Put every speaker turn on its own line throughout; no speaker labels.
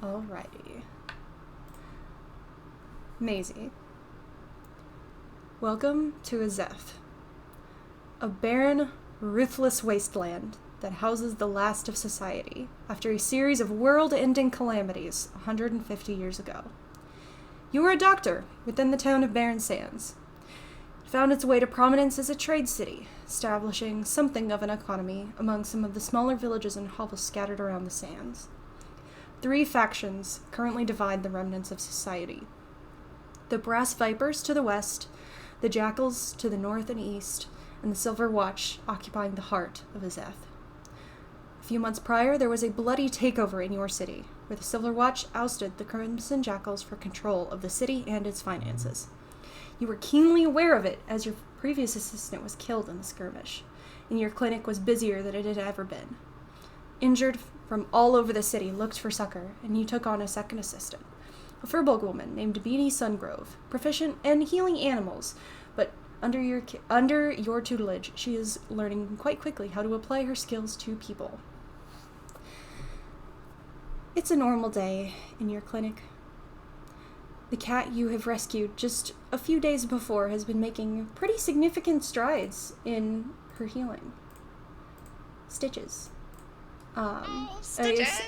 Alrighty. Maisie. Welcome to Azeth, a barren, ruthless wasteland that houses the last of society after a series of world-ending calamities 150 years ago. You were a doctor within the town of Barren Sands. It found its way to prominence as a trade city, establishing something of an economy among some of the smaller villages and hovels scattered around the sands. 3 factions currently divide the remnants of society. The Brass Vipers to the west, the Jackals to the north and east, and the Silver Watch occupying the heart of Azeth. A few months prior, there was a bloody takeover in your city, where the Silver Watch ousted the Crimson Jackals for control of the city and its finances. You were keenly aware of it, as your previous assistant was killed in the skirmish, and your clinic was busier than it had ever been. Injured from all over the city looked for succor, and you took on a second assistant, a Prologue woman named Bidi Sungrove, proficient in healing animals, but under your tutelage, she is learning quite quickly how to apply her skills to people. It's a normal day in your clinic. The cat you have rescued just a few days before has been making pretty significant strides in her healing. Stitches.
Stitches!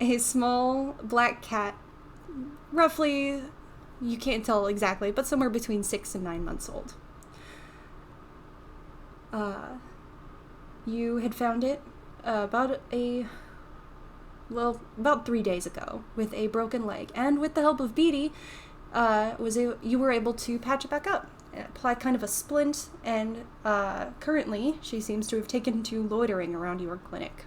A small black cat, roughly, you can't tell exactly, but somewhere between 6 and 9 months old. You had found it about 3 days ago with a broken leg, and with the help of Bidi, you were able to patch it back up, apply kind of a splint, and currently she seems to have taken to loitering around your clinic.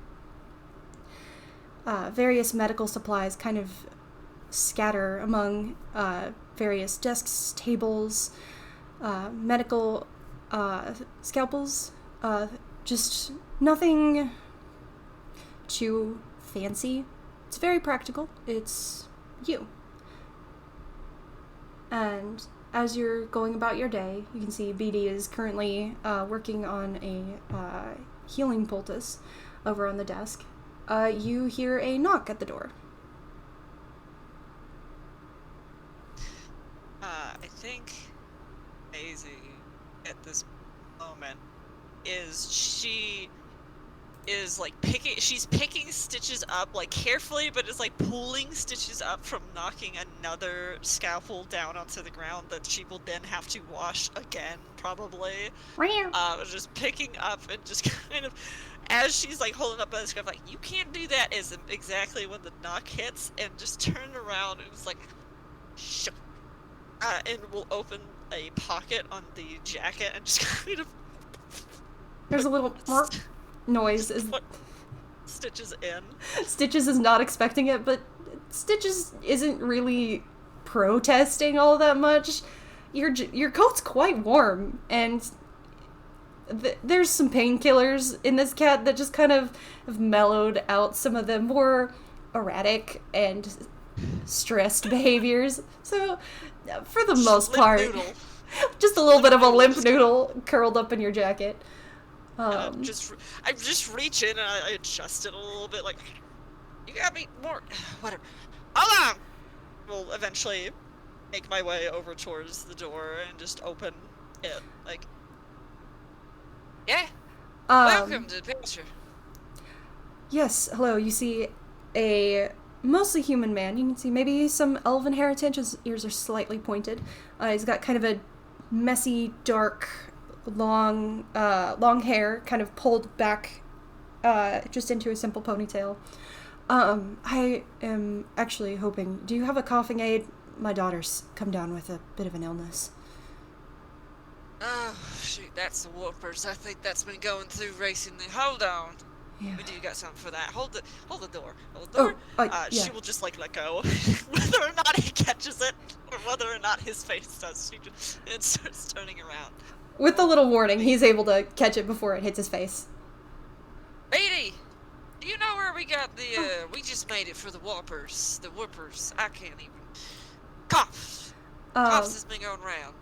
Various medical supplies kind of scatter among various desks, tables, medical scalpels, just nothing too fancy. It's very practical. It's you. And as you're going about your day, you can see Bidi is currently working on a healing poultice over on the desk. You hear a knock at the door.
I think Maisie, at this moment, she's picking Stitches up, like, carefully, but is, like, pulling Stitches up from knocking another scalpel down onto the ground that she will then have to wash again, probably. Just picking up and just kind of, as she's, like, holding up by the scalpel, like, you can't do that, is exactly when the knock hits, and just turn around and it's like, shh. And we'll open a pocket on the jacket and just kind of...
There's a little noise.
Stitches in.
Stitches is not expecting it, but Stitches isn't really protesting all that much. Your coat's quite warm, and there's some painkillers in this cat that just kind of have mellowed out some of the more erratic and stressed behaviors. So, for the most part, just a little bit of a limp noodle curled up in your jacket.
I just reach in and I adjust it a little bit, like, you got me more, whatever. Hold on! Will eventually make my way over towards the door and just open it, like, yeah? Welcome to the picture.
Yes, hello, you see a mostly human man. You can see maybe some elven heritage. His ears are slightly pointed. He's got kind of a messy, dark, long hair, kind of pulled back just into a simple ponytail. I am actually hoping... Do you have a coughing aid? My daughter's come down with a bit of an illness.
Oh, shoot, that's the Whoopers. I think that's been going through recently. Hold on.
Yeah.
We do got something for that. Hold the door. Hold the door.
Yeah.
She will just, like, let go. Whether or not he catches it, or whether or not his face does, it starts turning around.
With a little warning, he's able to catch it before it hits his face.
Bidi! Do you know where we got the, we just made it for the Whoopers. The Whoopers. I can't even... Coughs! Coughs has been going round.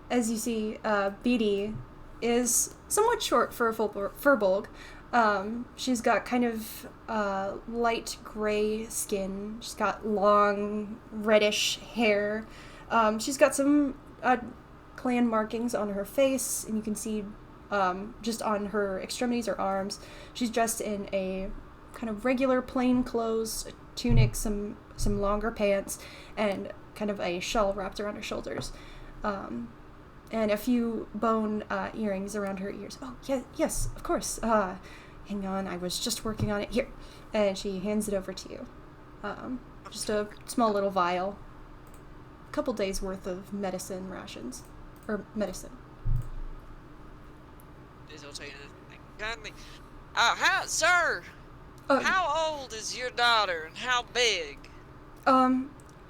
As you see, Bidi is somewhat short for a full Prologue, She's got kind of light gray skin. She's got long reddish hair. She's got some clan markings on her face, and you can see just on her extremities or arms. She's dressed in a kind of regular plain clothes, tunic, some longer pants, and kind of a shawl wrapped around her shoulders. And a few bone earrings around her ears. Oh, yeah, yes, of course. Hang on, I was just working on it. Here. And she hands it over to you. Just a small little vial. A couple days worth of medicine rations. Or medicine.
Sir, how old is your daughter and how big?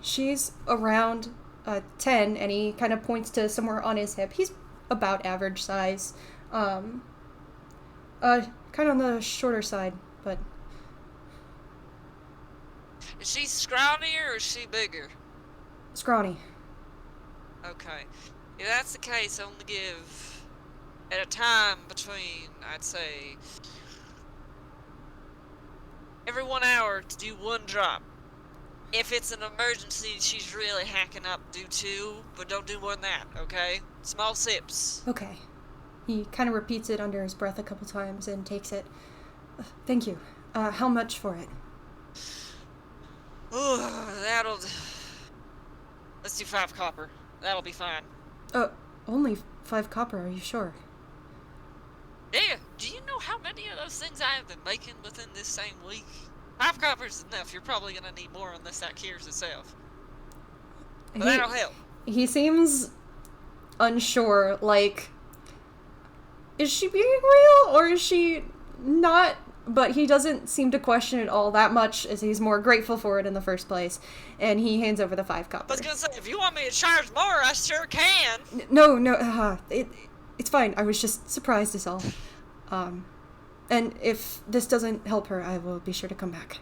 She's around 10, and he kind of points to somewhere on his hip. He's about average size. Kind of on the shorter side, but...
Is she scrawny or is she bigger?
Scrawny.
Okay. If that's the case, only give at a time between, I'd say, every 1 hour to do 1 drop. If it's an emergency, she's really hacking up, do 2, but don't do more than that, okay? Small sips.
Okay. He kind of repeats it under his breath a couple times and takes it. Thank you. How much for it?
Let's do 5 copper. That'll be fine.
Only 5 copper, are you sure?
Yeah, do you know how many of those things I have been making within this same week? 5 copper's enough. You're probably gonna need more unless that cures itself. But that'll help.
He seems unsure, like... Is she being real, or is she not? But he doesn't seem to question it all that much, as he's more grateful for it in the first place. And he hands over the 5 copper.
I was gonna say, if you want me to charge more, I sure can.
No, it's fine. I was just surprised is all. And if this doesn't help her, I will be sure to come back.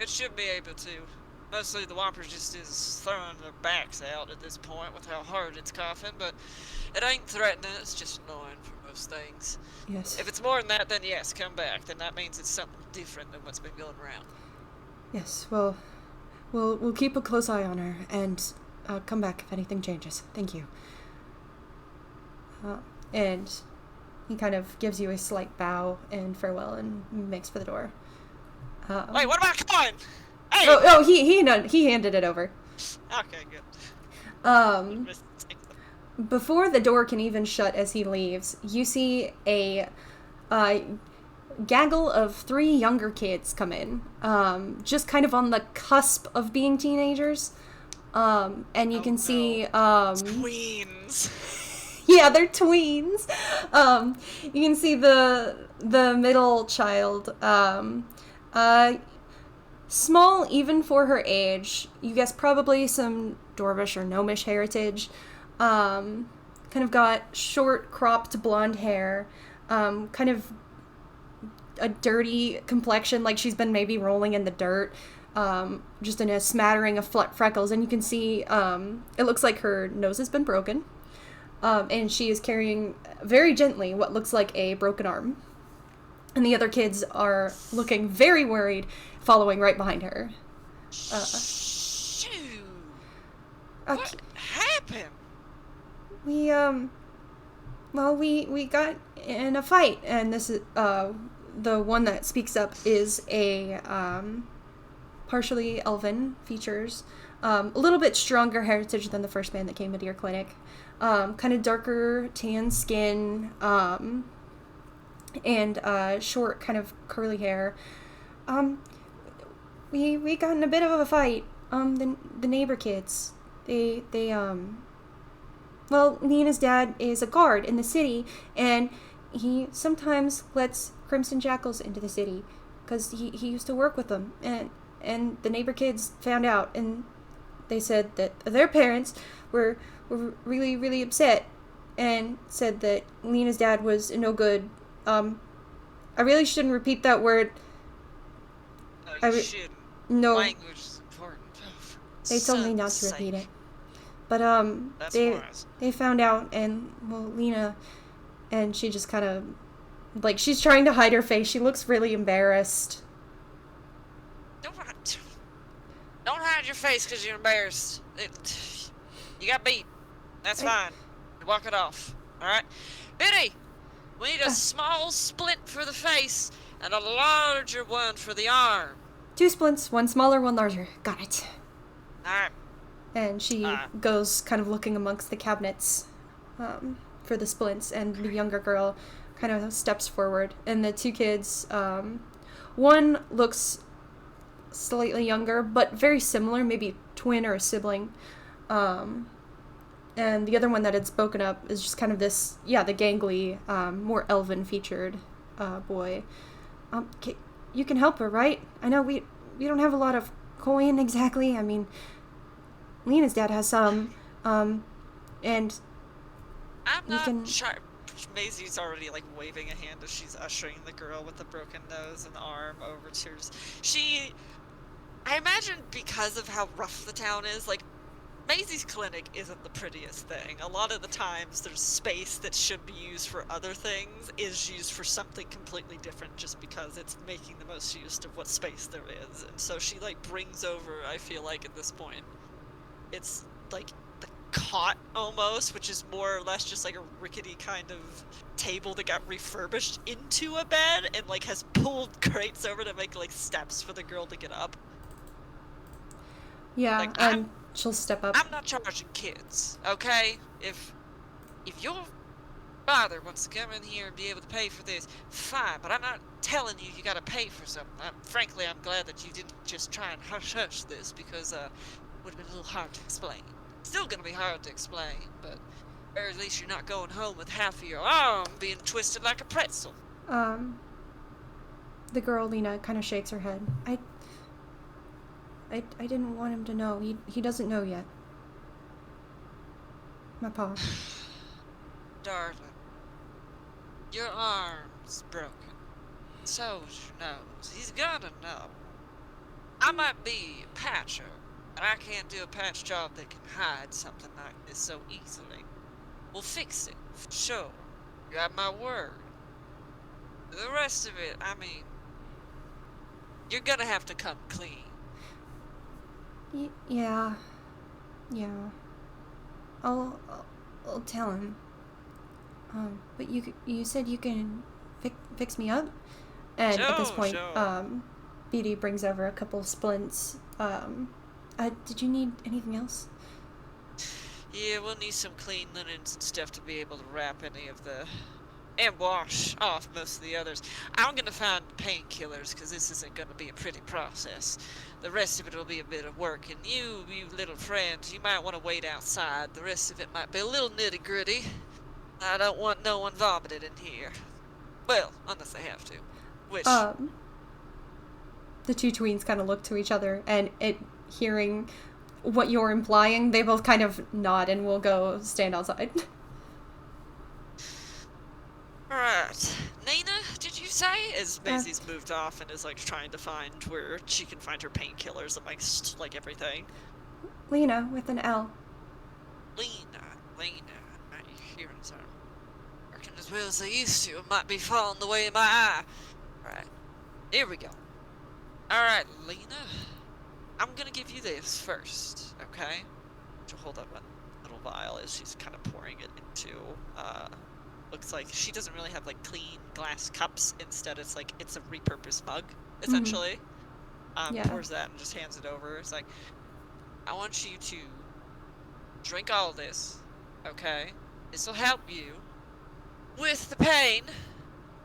It should be able to. Mostly the Whopper just is throwing their backs out at this point with how hard it's coughing, but it ain't threatening, it's just annoying for most things.
Yes.
If it's more than that, then yes, come back. Then that means it's something different than what's been going around.
Yes, well, we'll keep a close eye on her, and come back if anything changes. Thank you. And he kind of gives you a slight bow and farewell and makes for the door.
Wait, what about coin? Hey!
He handed it over.
Okay, good.
Before the door can even shut as he leaves, you see a gaggle of 3 younger kids come in, just kind of on the cusp of being teenagers. And you can see
tweens.
Yeah, they're tweens. You can see the middle child, small even for her age. You guess probably some Dwarvish or Gnomish heritage. Kind of got short, cropped blonde hair. Kind of a dirty complexion, like she's been maybe rolling in the dirt. Just in a smattering of freckles. And you can see it looks like her nose has been broken. And she is carrying very gently what looks like a broken arm. And the other kids are looking very worried, following right behind her.
Shoot! What happened?
We got in a fight, and this is, the one that speaks up is a, partially elven features, a little bit stronger heritage than the first man that came into your clinic. Kind of darker tan skin, and short kind of curly hair. We got in a bit of a fight. The neighbor kids, Lena's dad is a guard in the city, and he sometimes lets Crimson Jackals into the city, because he used to work with them, and the neighbor kids found out, and they said that their parents were really, really upset, and said that Lena's dad was no good. I really shouldn't repeat that word.
No, you shouldn't.
No.
Language is important.
They told me not to repeat it. But,
That's
they
wise.
they found out, and, Lena, and she just kind of Like, she's trying to hide her face. She looks really embarrassed.
Don't hide your face because you're embarrassed. You got beat. That's fine. You walk it off. Alright? Bidi! We need a small splint for the face and a larger one for the arm.
2 splints, 1 smaller, 1 larger. Got it.
Alright.
And she goes kind of looking amongst the cabinets for the splints, and the younger girl kind of steps forward. And the 2 kids, one looks slightly younger, but very similar, maybe twin or a sibling. And the other one that had spoken up is just kind of this, the gangly, more elven-featured boy. You can help her, right? I know we don't have a lot of coin exactly. I mean, Lena's dad has some, and
I'm not sure. Maisie's already, like, waving a hand as she's ushering the girl with the broken nose and arm over to her. I imagine because of how rough the town is, like, Maisie's clinic isn't the prettiest thing. A lot of the times there's space that should be used for other things is used for something completely different just because it's making the most use of what space there is. And so she, like, brings over, I feel like at this point, it's like the cot almost, which is more or less just like a rickety kind of table that got refurbished into a bed and, like, has pulled crates over to make, like, steps for the girl to get up.
Yeah,
Like,
and she'll step up.
I'm not charging kids, okay? If your father wants to come in here and be able to pay for this, fine, but I'm not telling you you gotta pay for something. Frankly, I'm glad that you didn't just try and hush this, because it would have been a little hard to explain. Still gonna be hard to explain, but or at least you're not going home with half of your arm being twisted like a pretzel.
The girl, Lena, kind of shakes her head. I didn't want him to know. He doesn't know yet. My pa.
Darling, your arm's broken. So's your nose. He's gotta know. I might be a patcher, and I can't do a patch job that can hide something like this so easily. We'll fix it, for sure. You have my word. The rest of it, I mean, you're gonna have to come clean.
Yeah. I'll tell him. But you said you can fix me up? And at this point, Bidi brings over a couple of splints. Did you need anything else?
Yeah, we'll need some clean linens and stuff to be able to wrap any of the... and wash off most of the others. I'm gonna find painkillers, because this isn't gonna be a pretty process. The rest of it will be a bit of work, and you little friends, you might want to wait outside. The rest of it might be a little nitty-gritty. I don't want no one vomited in here. Well, unless they have to. Which...
The 2 tweens kind of look to each other, and hearing what you're implying, they both kind of nod and will go stand outside.
Alright. Nina, did you say? As Maisie's moved off and is, like, trying to find where she can find her painkillers amongst, like, everything.
Lena, with an L.
Lena. My hearing's aren't working as well as they used to. It might be falling the way of my eye. Alright. Here we go. Alright, Lena. I'm gonna give you this first, okay? She'll hold up a little vial as she's kind of pouring it into, looks like she doesn't really have, like, clean glass cups. Instead, it's like, it's a repurposed mug, essentially. Pours that and just hands it over. It's like, I want you to drink all this, okay? This will help you with the pain.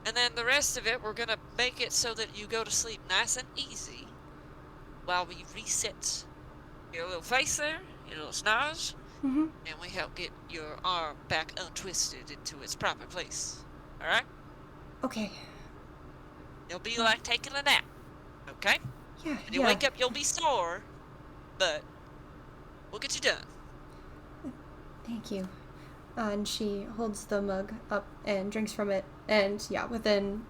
And then the rest of it, we're gonna make it so that you go to sleep nice and easy while we reset your little face there, your little snars.
Mm-hmm.
And we help get your arm back untwisted into its proper place. Alright?
Okay.
It'll be like taking a nap. Okay?
Yeah,
When you wake up, you'll be sore, but we'll get you done.
Thank you. And she holds the mug up and drinks from it. And yeah, within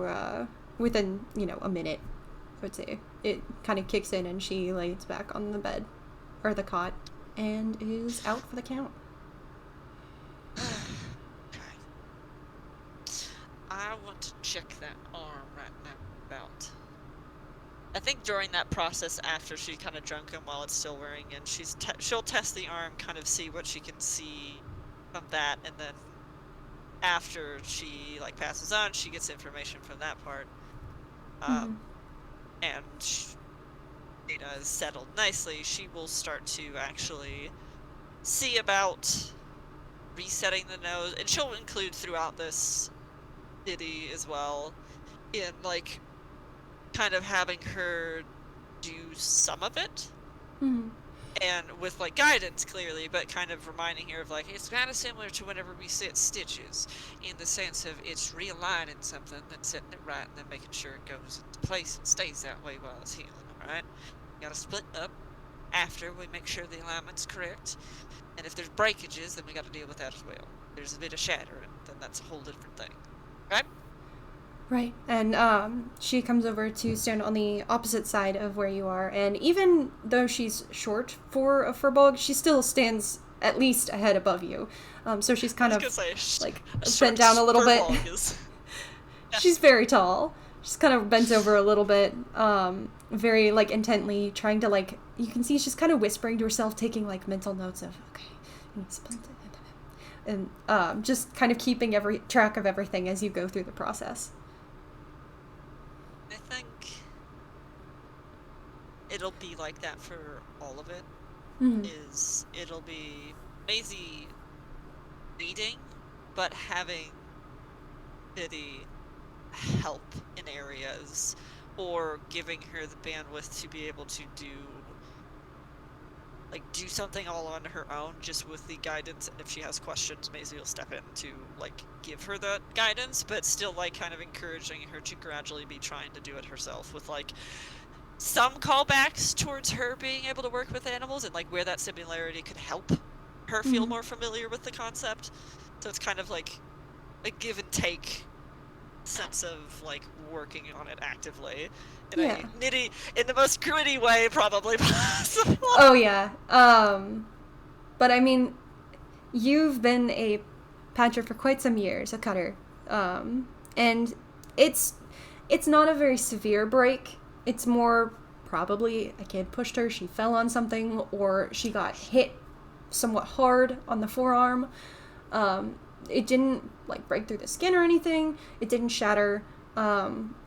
a minute, I would say, it kind of kicks in and she lays back on the bed, or the cot, and is out for the count.
Okay.
I think during that process, after she kind of drunk him while it's still wearing, and she'll test the arm, kind of see what she can see from that, and then after she like passes on, she gets information from that part. And data is settled nicely. She will start to actually see about resetting the nose, and she'll include throughout this Bidi as well, in like kind of having her do some of it. And with like guidance clearly, but kind of reminding her of like, it's kind of similar to whenever we set stitches, in the sense of it's realigning something, then setting it right, and then making sure it goes into place and stays that way while it's healing, alright? You gotta split up after we make sure the alignment's correct, and if there's breakages, then we gotta deal with that as well. If there's a bit of shattering, then that's a whole different thing. Right?
Right, and she comes over to stand on the opposite side of where you are, and even though she's short for a furbog, she still stands at least a head above you. So she's kind of like bent down a little bit. She's very tall. She's kind of bent over a little bit, very like intently trying to like. You can see she's kind of whispering to herself, taking like mental notes of and just kind of keeping track of everything as you go through the process.
I think it'll be like that for all of it. It'll be Maisie leading, but having Bidi help in areas, or giving her the bandwidth to be able to do something all on her own, just with the guidance, and if she has questions, Maisie will step in to like give her the guidance, but still like kind of encouraging her to gradually be trying to do it herself, with like some callbacks towards her being able to work with animals, and like where that similarity could help her feel more familiar with the concept. So it's kind of like a give and take sense of like working on it actively in a nitty, in the most gritty way probably possible.
Oh yeah. But I mean, you've been a patcher for quite some years, a cutter, and it's not a very severe break. It's more probably a kid pushed her, she fell on something, or she got hit somewhat hard on the forearm. It didn't like break through the skin or anything. It didn't shatter.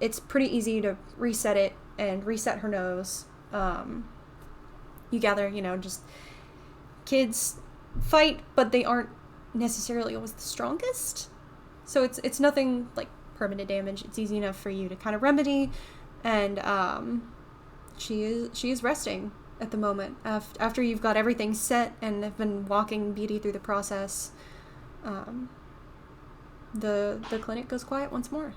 It's pretty easy to reset it and reset her nose. You gather, just kids fight, but they aren't necessarily always the strongest. So it's nothing like permanent damage. It's easy enough for you to kind of remedy, and she is resting at the moment after you've got everything set and have been walking Bidi through the process. The clinic goes quiet once more.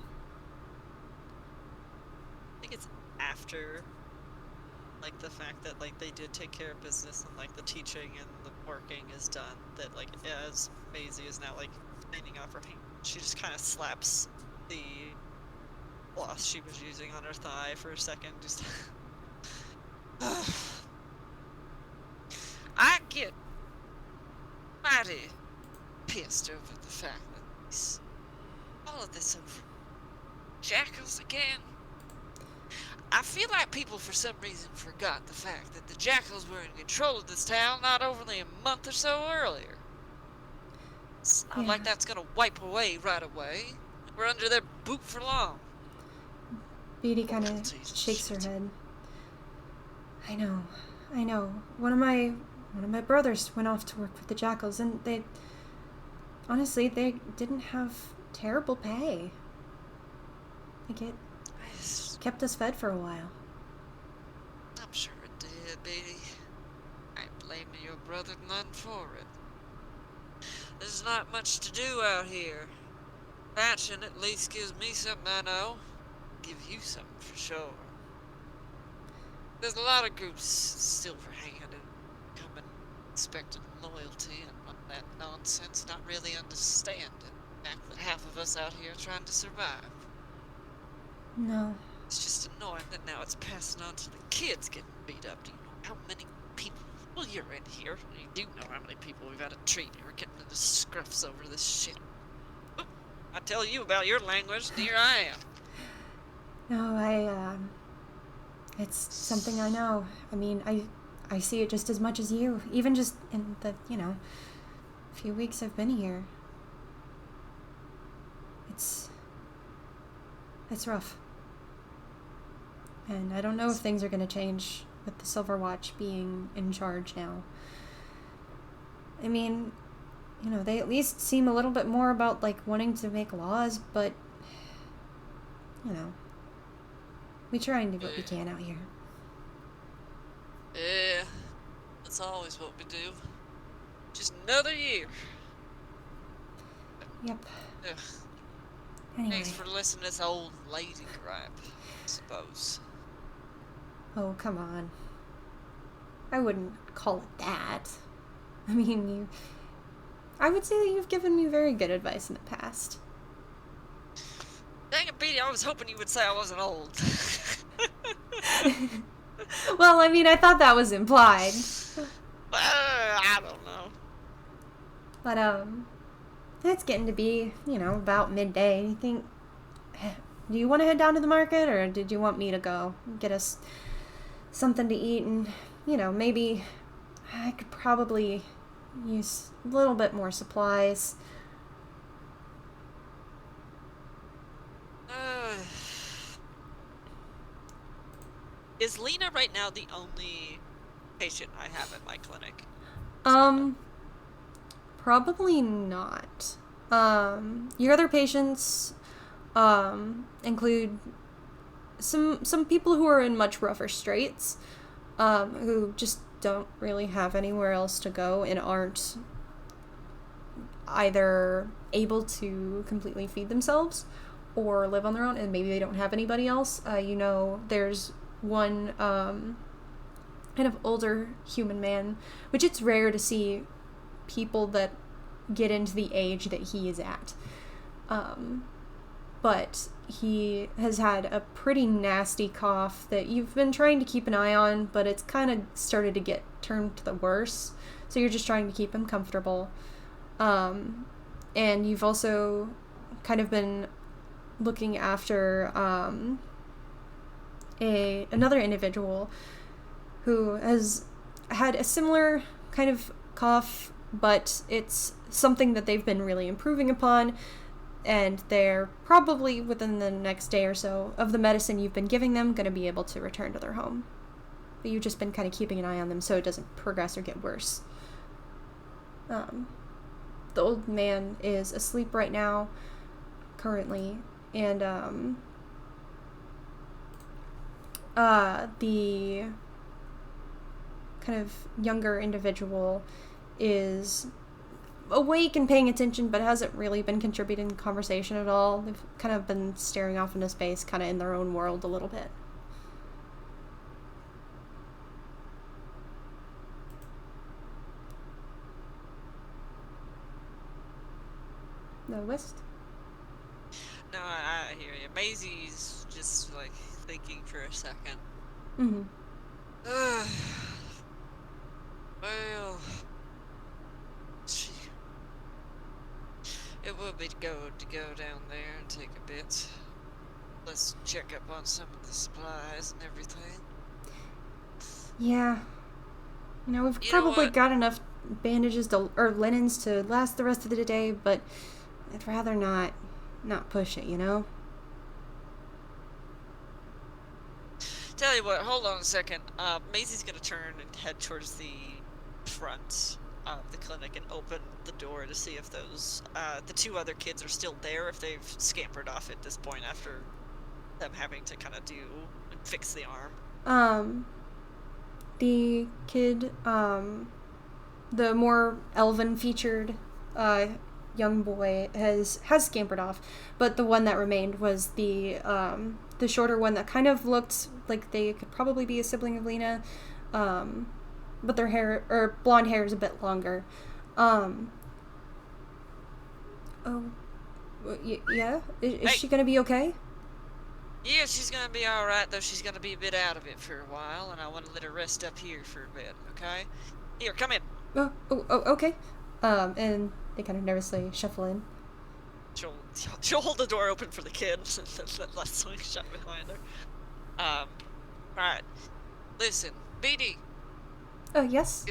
I think it's after like the fact that like they did take care of business, and like the teaching and the working is done, that like as Maisie is now like cleaning off her hand, she just kind of slaps the floss she was using on her thigh for a second, just
I get mighty pissed over the fact that all of this over jackals again. I feel like people for some reason forgot the fact that the jackals were in control of this town not only a month or so earlier. It's not like that's gonna wipe away right away. We're under their boot for long.
Bidi kind of shakes her head. I know. One of my brothers went off to work with the jackals, and they didn't have terrible pay. Like it kept us fed for a while.
I'm sure it did, Bidi. I ain't blaming your brother none for it. There's not much to do out here. Patching at least gives me something I know. Give you something for sure. There's a lot of groups silver-handed, coming expecting loyalty and all that nonsense, not really understanding the fact that half of us out here are trying to survive.
No.
It's just annoying that now it's passing on to the kids getting beat up. Do you know how many people? Well, you're in here. You do know how many people we've had to treat who are getting into scruffs over this shit. I tell you about your language, and here I am.
No, It's something I know. I mean, I see it just as much as you. Even just in the, few weeks I've been here. It's rough. And I don't know if things are going to change with the Silver Watch being in charge now. I mean, they at least seem a little bit more about, wanting to make laws, but, we try and do what we can out here.
Yeah, that's always what we do. Just another year.
Yep.
Ugh.
Anyway.
Thanks for listening to this old lady gripe, I suppose.
Oh, come on. I wouldn't call it that. I mean, I would say that you've given me very good advice in the past.
Dang it, Bidi, I was hoping you would say I wasn't old.
Well, I mean, I thought that was implied.
I don't know.
But, it's getting to be, about midday. Do you want to head down to the market, or did you want me to go get us something to eat? And, maybe I could probably use a little bit more supplies.
Is Lena right now the only patient I have at my clinic?
Probably not. Your other patients, include some people who are in much rougher straits, who just don't really have anywhere else to go and aren't either able to completely feed themselves or live on their own, and maybe they don't have anybody else. There's one, kind of older human man, which it's rare to see people that get into the age that he is at. But he has had a pretty nasty cough that you've been trying to keep an eye on, but it's kind of started to get turned to the worse. So you're just trying to keep him comfortable. And you've also kind of been looking after another individual who has had a similar kind of cough, but it's something that they've been really improving upon, and they're probably within the next day or so of the medicine you've been giving them going to be able to return to their home. But you've just been kind of keeping an eye on them so it doesn't progress or get worse. The old man is asleep right now, currently, and the kind of younger individual is awake and paying attention, but hasn't really been contributing to conversation at all. They've kind of been staring off into space, kind of in their own world a little bit. The West?
No, I hear you. Maisie's just, thinking for a second.
Mm-hmm.
Well, it would be good to go down there and take a bit. Let's check up on some of the supplies and everything.
Yeah. We've probably got enough bandages or linens to last the rest of the day, but I'd rather not push it,
Tell you what, hold on a second. Maisie's gonna turn and head towards the front of the clinic and open the door to see if those, the two other kids are still there, if they've scampered off at this point after them having to kind of fix the arm.
The kid, the more elven-featured, young boy has scampered off, but the one that remained was the shorter one that kind of looked like they could probably be a sibling of Lena, but their hair, or blonde hair, is a bit longer. Yeah? Is she gonna be okay?
Yeah, she's gonna be alright, though she's gonna be a bit out of it for a while, and I want to let her rest up here for a bit, okay? Here, come in.
Oh, okay. And they kind of nervously shuffle in.
She'll hold the door open for the kid and let swing shut behind her. Alright.
listen, BD,
Yes?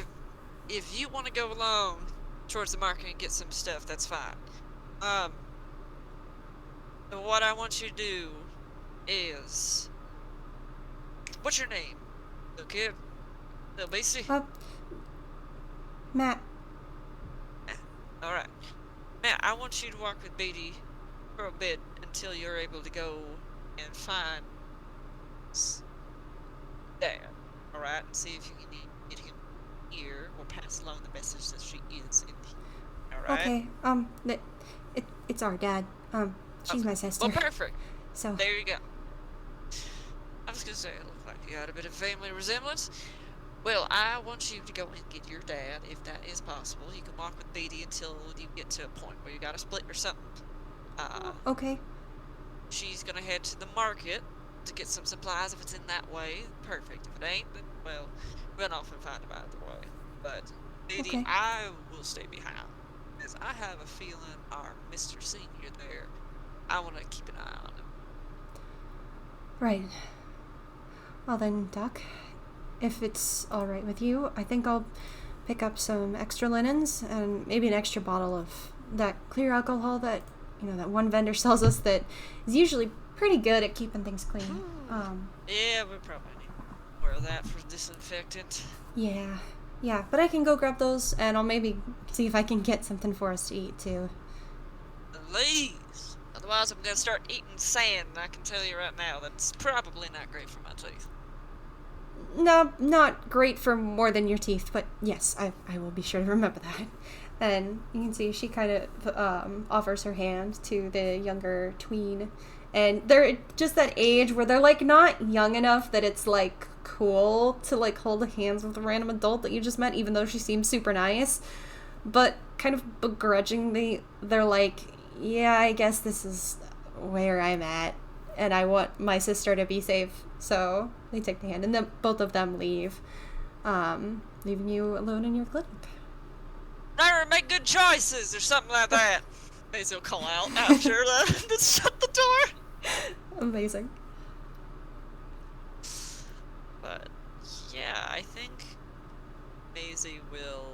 if you want to go along towards the market and get some stuff, that's fine. What I want you to do is, what's your name? Little kid? Little Maisie?
Matt.
Alright. Matt, I want you to walk with Bidi for a bit until you're able to go and find Dad. Alright? And see if you can get him here or pass along the message that she is in here. Alright?
Okay, it's our dad. She's my sister.
Well, perfect.
So.
There you go. I was gonna say, it looked like you had a bit of family resemblance. Well, I want you to go and get your dad, if that is possible. You can walk with Bidi until you get to a point where you gotta split or something.
Okay.
She's gonna head to the market to get some supplies. If it's in that way, perfect. If it ain't, then, well, run off and find him either way. But, Bidi,
Okay.
I will stay behind. Because I have a feeling our Mr. Senior there, I want to keep an eye on him.
Right. Well then, Doc, if it's alright with you, I think I'll pick up some extra linens and maybe an extra bottle of that clear alcohol that, that one vendor sells us that is usually pretty good at keeping things clean.
Yeah, we probably need more of that for disinfectant.
Yeah, but I can go grab those and I'll maybe see if I can get something for us to eat too.
Please. Otherwise, I'm gonna start eating sand, and I can tell you right now that's probably not great for my teeth.
No, not great for more than your teeth, but yes, I will be sure to remember that. And you can see she kind of offers her hand to the younger tween. And they're just that age where they're, like, not young enough that it's, like, cool to, like, hold hands with a random adult that you just met, even though she seems super nice. But kind of begrudgingly, they're like, yeah, I guess this is where I'm at. And I want my sister to be safe. So they take the hand, and then both of them leave, leaving you alone in your clinic.
Never make good choices, or something like that. Maisie will call out after that. Shut the door.
Amazing.
But yeah, I think Maisie will,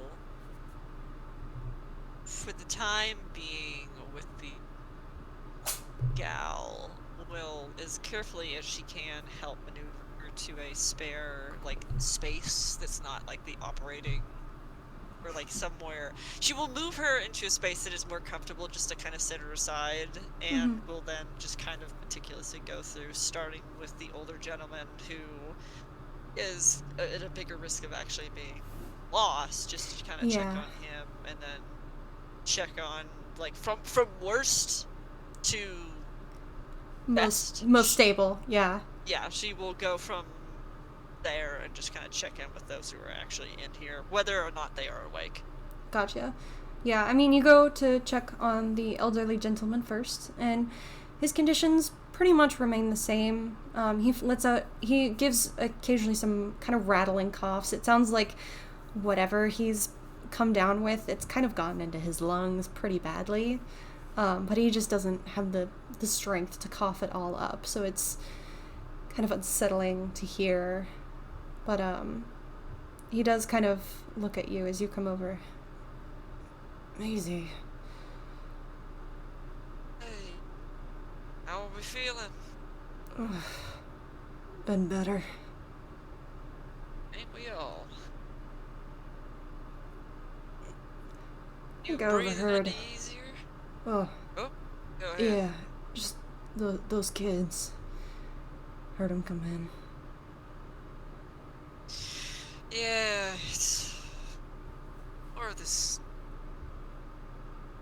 for the time being, with the gal, will, as carefully as she can, help maneuver her to a spare, like, space that's not, like, the operating, or, like, somewhere. She will move her into a space that is more comfortable just to kind of set her aside, and will then just kind of meticulously go through, starting with the older gentleman who is at a bigger risk of actually being lost, just to kind of check on him, and then check on, like, from worst to
Most stable, yeah.
Yeah, she will go from there and just kind of check in with those who are actually in here, whether or not they are awake.
Gotcha. Yeah, I mean, you go to check on the elderly gentleman first, and his conditions pretty much remain the same. He gives occasionally some kind of rattling coughs. It sounds like whatever he's come down with, it's kind of gotten into his lungs pretty badly. But he just doesn't have the strength to cough it all up, so it's kind of unsettling to hear. But he does kind of look at you as you come over. Maisie.
Hey, how are we feeling?
Been better.
Ain't we all?
I
You
think I
breathing
overheard.
any easier?
Oh,
Go ahead.
yeah, just those kids. Heard them come in.
Yeah, it's more of this.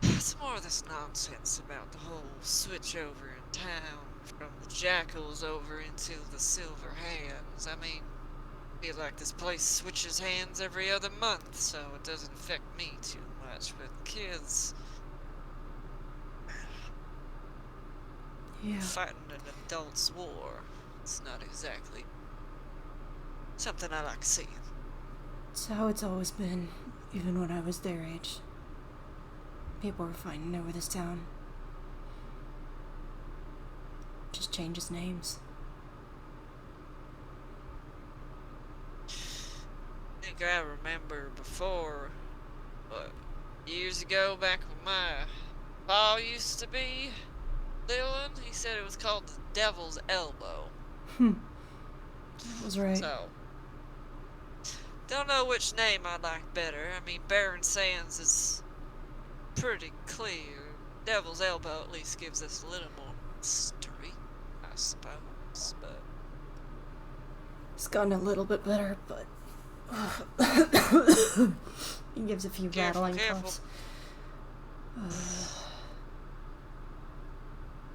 It's more of this nonsense about the whole switch over in town from the jackals over into the silver hands. I mean, I feel like this place switches hands every other month, so it doesn't affect me too much. But kids,
Yeah.
fighting an adult's war, it's not exactly something I like seeing.
It's how it's always been, even when I was their age. People were fighting over this town. Just changes names.
think I remember before, what, years ago, back when my pa used to be Dylan, he said it was called the Devil's Elbow.
That was right.
So, don't know which name I like better. I mean, Barren Sands is pretty clear. Devil's Elbow at least gives us a little more mystery, I suppose, but...
It's gotten a little bit better, but... he gives a few rattling coughs.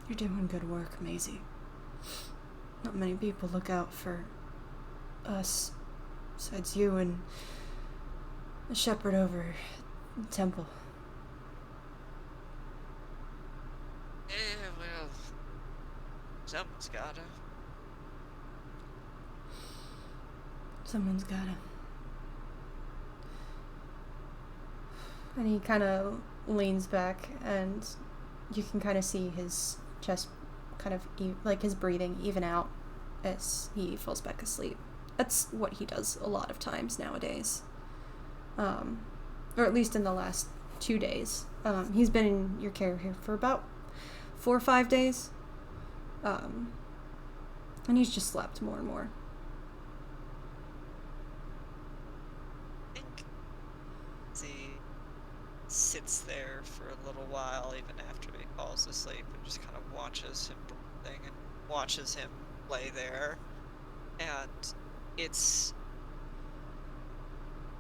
You're doing good work, Maisie. Not many people look out for us, besides you and the shepherd over the temple.
Yeah, well, someone's gotta.
Someone's gotta. And he kind of leans back, and you can kind of see his chest kind of, like his breathing even out as he falls back asleep. That's what he does a lot of times nowadays. Or at least in the last 2 days. He's been in your care here for about 4 or 5 days. And he's just slept more and more.
I think he sits there for a little while even after he falls asleep and just kind of watches him breathing and watches him lay there. And it's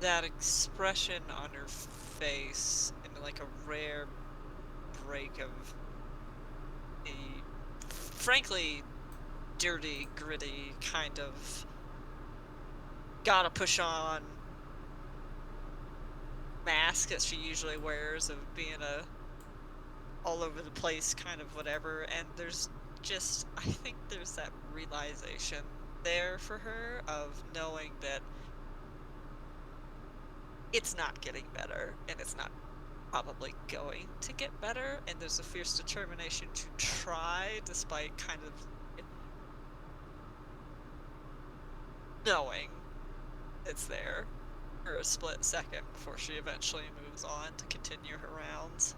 that expression on her face and like a rare break of a frankly dirty, gritty kind of gotta push on mask that she usually wears of being a all over the place kind of whatever. And there's just, I think there's that realization there for her of knowing that it's not getting better and it's not probably going to get better, and there's a fierce determination to try despite kind of knowing it's there for a split second before she eventually moves on to continue her rounds.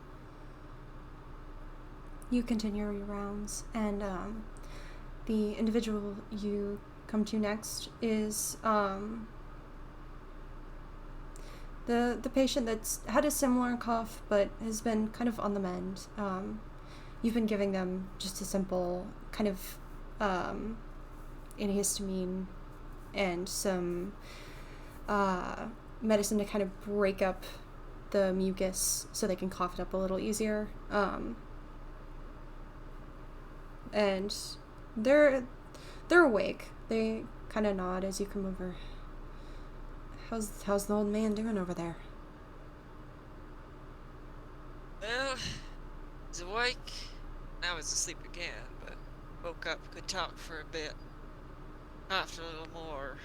You continue your rounds, and the individual you come to next is the patient that's had a similar cough but has been kind of on the mend. You've been giving them just a simple kind of antihistamine and some medicine to kind of break up the mucus so they can cough it up a little easier. And they're awake. They kind of nod as you come over. How's the old man doing over there?
Well, he's awake. Now he's asleep again, but woke up, could talk for a bit. After a little more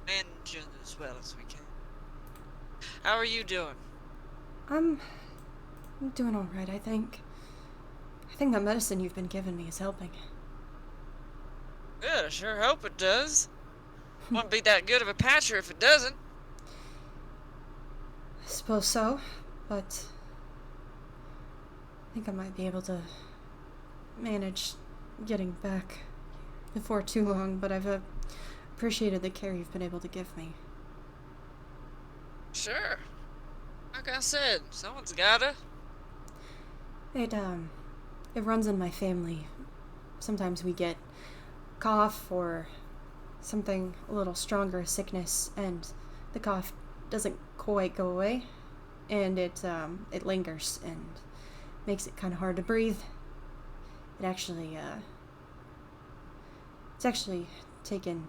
managing as well as we can. How are you doing?
I'm doing all right, I think. I think that medicine you've been giving me is helping.
Good, I sure hope it does. Wouldn't be that good of a patcher if it doesn't.
I suppose so, but I think I might be able to manage getting back before too long, but I've appreciated the care you've been able to give me.
Sure. Like I said, someone's gotta.
It runs in my family. Sometimes we get cough or something a little stronger, a sickness, and the cough doesn't quite go away, and it lingers and makes it kind of hard to breathe. It actually it's actually taken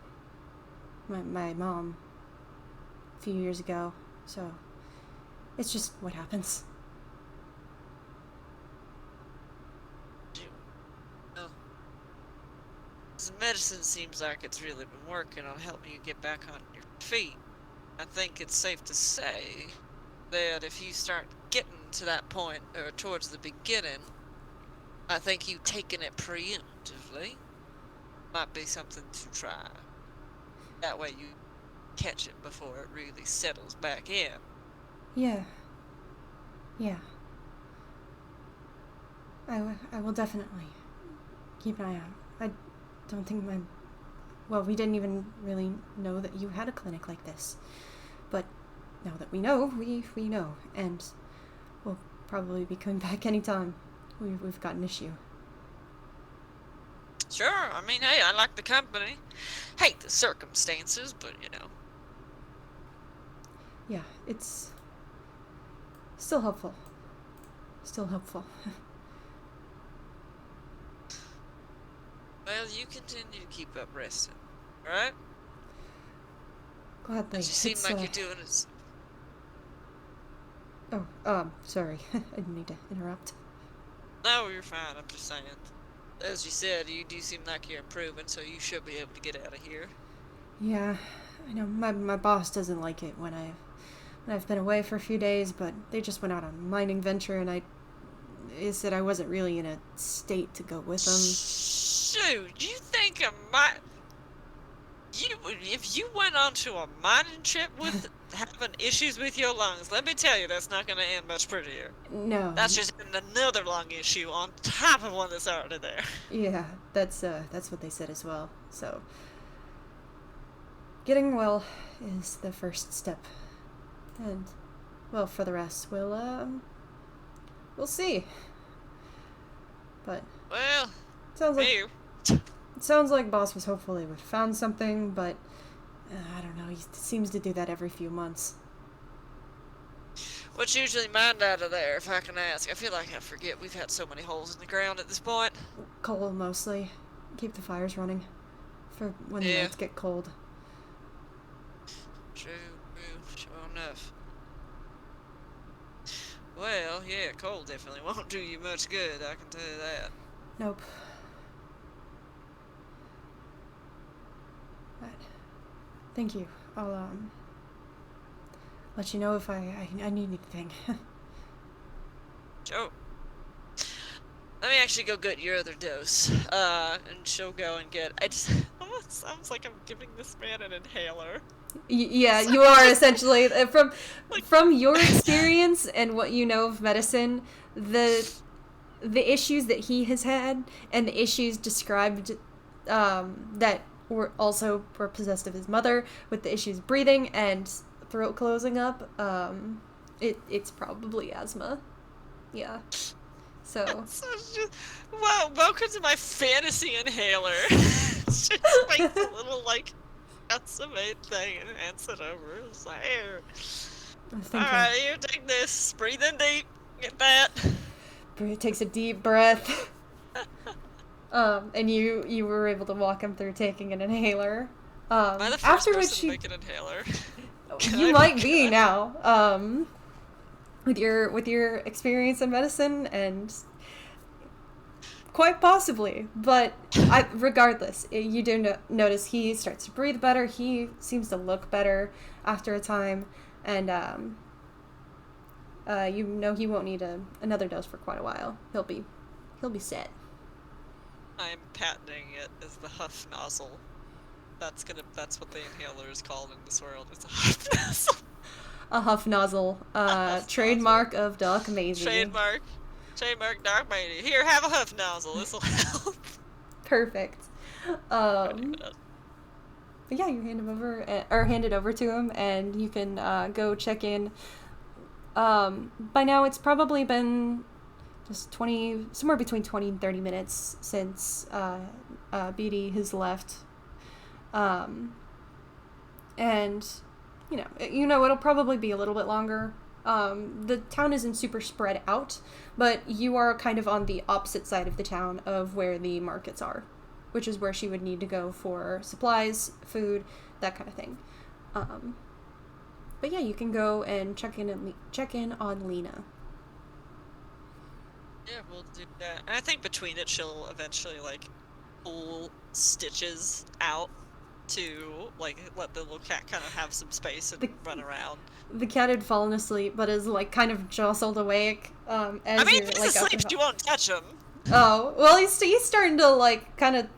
my mom a few years ago, so it's just what happens.
Well, this medicine seems like it's really been working on helping you get back on your feet. I think it's safe to say that if you start getting to that point, or towards the beginning, I think you taking it preemptively might be something to try. That way you catch it before it really settles back in.
Yeah. Yeah. I will definitely keep an eye out. I don't think well, we didn't even really know that you had a clinic like this. But now that we know, we know. And we'll probably be coming back anytime we've got an issue.
Sure, I mean, hey, I like the company. Hate the circumstances, but,
Yeah, it's still helpful. Still helpful.
Well, you continue to keep up resting, alright?
Gladly.
You seem like you're doing it.
Oh, sorry. I didn't need to interrupt.
No, you're fine, I'm just saying. As you said, you do seem like you're improving, so you should be able to get out of here.
Yeah, I know my boss doesn't like it when I've been away for a few days, but they just went out on a mining venture, and they said I wasn't really in a state to go with them.
Shoot, you think if you went onto a mining trip with having issues with your lungs, let me tell you, that's not going to end much prettier.
No.
That's just another lung issue on top of one that's already there.
Yeah, that's what they said as well. So, getting well is the first step, and well, for the rest, we'll see. But
well,
sounds like boss was hopeful they would found something, but I don't know. He seems to do that every few months.
What's usually mined out of there, if I can ask? I feel like I forget we've had so many holes in the ground at this point.
Coal, mostly. Keep the fires running for when the nights get cold.
True, sure enough. Well, yeah, coal definitely won't do you much good, I can tell you that.
Nope. But, thank you. I'll, let you know if I need anything.
Joe. Let me actually go get your other dose. And she'll go and get... It almost sounds like I'm giving this man an inhaler.
Yeah, you are essentially from your experience and what you know of medicine, the issues that he has had and the issues described that were possessed of his mother, with the issues breathing and throat closing up, it's probably asthma. Yeah. So
wow, welcome to my fantasy inhaler. It's just like a little SMA thing and hands it over. It's like, here. Alright, here, take this. Breathe in deep. Get that.
Takes a deep breath. And you were able to walk him through taking an inhaler.
Am I the first person to make an inhaler?
You might be now. With your experience in medicine, and quite possibly. But regardless, you do notice he starts to breathe better. He seems to look better after a time, and you know he won't need another dose for quite a while. He'll be set.
I'm patenting it as the huff nozzle. That's what the inhaler is called in this world. It's a huff nozzle.
A huff nozzle. Trademark nozzle. Of Doc Maisie.
Trademark Doc Maisie. Here, have a huff nozzle. This'll help.
Perfect. But yeah, you hand it over to him, and you can go check in. By now, it's probably been just somewhere between 20 and 30 minutes since Bidi has left. And it'll probably be a little bit longer. The town isn't super spread out, but you are kind of on the opposite side of the town of where the markets are, which is where she would need to go for supplies, food, that kind of thing. But yeah, you can go and check in on Lena.
Yeah, we'll do that. And I think between it, she'll eventually pull Stitches out to let the little cat kind of have some space and run around.
The cat had fallen asleep, but is kind of jostled awake.
If he's asleep, you won't touch him.
Oh well, he's starting to kind of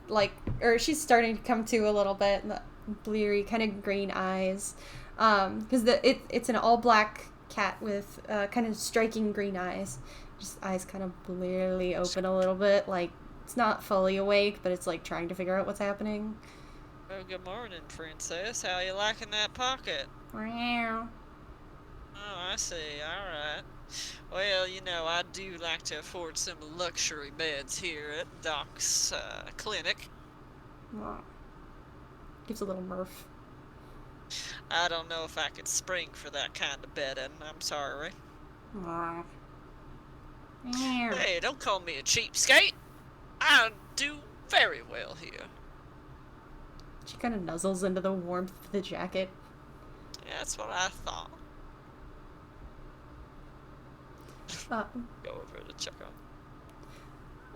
or she's starting to come to a little bit, the bleary, kind of green eyes. Because it's an all-black cat with kind of striking green eyes. Just eyes kind of blearily open a little bit, like it's not fully awake, but it's like trying to figure out what's happening.
Oh, good morning, princess. How you liking that pocket?
Meow.
Oh, I see. Alright. Well, you know, I do like to afford some luxury beds here at Doc's clinic.
Aw. Gives a little murph.
I don't know if I could spring for that kind of bedding. I'm sorry.
Aw. Meow.
Hey, don't call me a cheapskate. I do very well here.
She kind of nuzzles into the warmth of the jacket.
Yeah, that's what I thought. Go over to check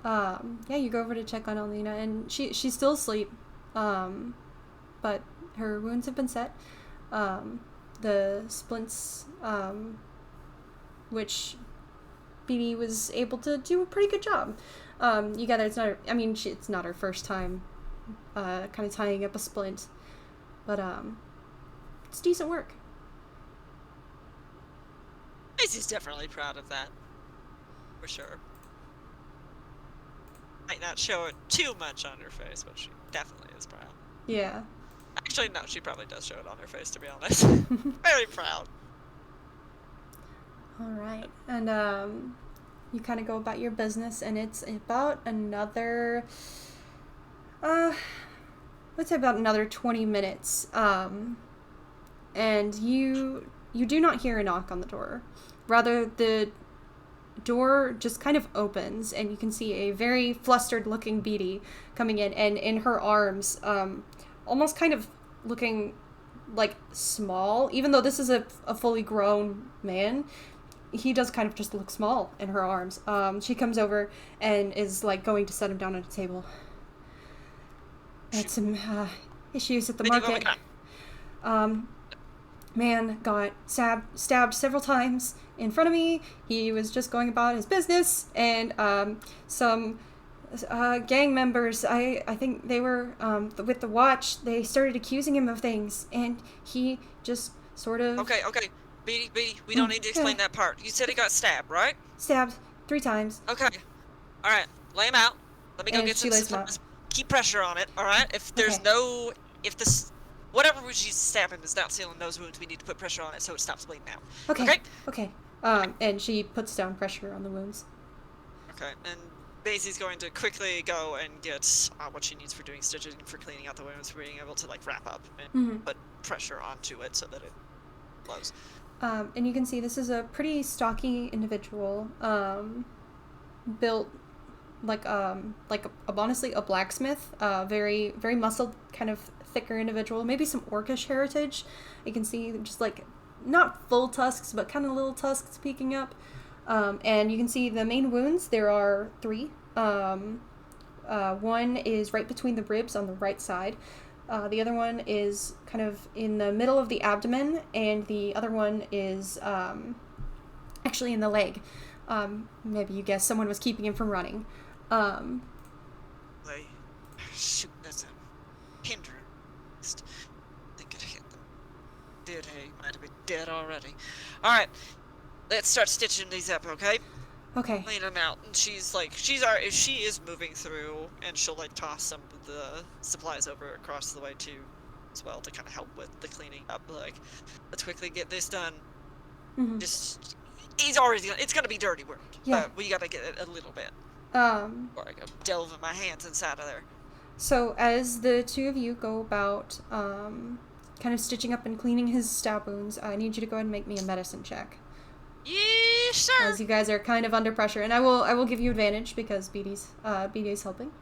on.
Yeah, you go over to check on Alina, and she's still asleep, but her wounds have been set. The splints, which Bidi was able to do a pretty good job. You gather it's not. It's not her first time, kind of tying up a splint, but it's decent work.
Maisie's definitely proud of that. For sure. Might not show it too much on her face, but she definitely is proud.
Yeah.
Actually, no, she probably does show it on her face, to be honest. Very proud.
Alright. And you kind of go about your business, and it's about another let's say about another 20 minutes. And you do not hear a knock on the door. Rather, the door just kind of opens, and you can see a very flustered looking Bidi coming in, and in her arms, almost kind of looking like small, even though this is a fully grown man. He does kind of just look small in her arms. She comes over and is like going to set him down at a table. Had some issues at the market. Man got stabbed several times in front of me. He was just going about his business, and some gang members, I think they were with the watch, they started accusing him of things, and he just sort of...
Okay. Bidi, we don't need to explain that part. You said he got stabbed, right?
Stabbed 3 times.
Okay. Alright, lay him out. Let me go
And
get
she
some
lays him out.
supplies. Keep pressure on it, alright? If there's
Okay.
if this... Whatever was used to stab him is not sealing those wounds, we need to put pressure on it so it stops bleeding out.
Okay. And she puts down pressure on the wounds.
Okay, and Maisie's going to quickly go and get what she needs for doing stitching, for cleaning out the wounds, for being able to, like, wrap up and put pressure onto it so that it flows.
And you can see this is a pretty stocky individual, built like honestly a blacksmith, very, very muscled, kind of thicker individual, maybe some orcish heritage. You can see just like not full tusks, but kind of little tusks peeking up. And you can see the main wounds. There are 3. One is right between the ribs on the right side. The other one is kind of in the middle of the abdomen, and the other one is actually in the leg. Maybe you guess someone was keeping him from running.
They shoot, that's a hindrance. They could hit them. Did he? Might have been dead already. Alright, let's start stitching these up, okay?
Okay.
Clean them out. And she is moving through, and she'll like toss some of the supplies over across the way too, as well, to kind of help with the cleaning up. Like, let's quickly get this done. Just, it's gonna be dirty work, but we gotta get it a little bit. Or I go delve my hands inside of there.
So as the 2 of you go about, kind of stitching up and cleaning his stab wounds, I need you to go ahead and make me a medicine check.
Yes, sir.
As you guys are kind of under pressure, and I will give you advantage because Bidi's helping.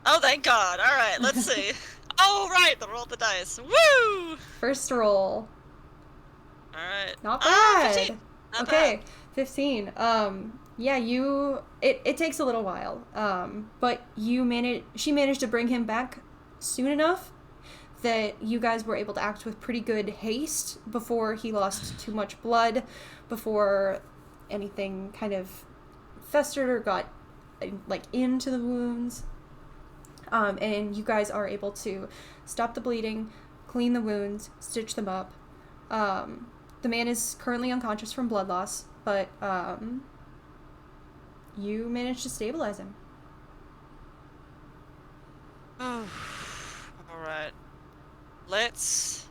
Oh, thank God! All right, let's see. Oh, right, roll the dice. Woo!
First roll.
All right.
Not bad.
15. Not
Okay,
bad.
15. Yeah, it takes a little while. But she managed to bring him back soon enough that you guys were able to act with pretty good haste before he lost too much blood, before anything kind of festered or got like into the wounds. And you guys are able to stop the bleeding, clean the wounds, stitch them up. The man is currently unconscious from blood loss, but you managed to stabilize him.
Oh, alright. Let's...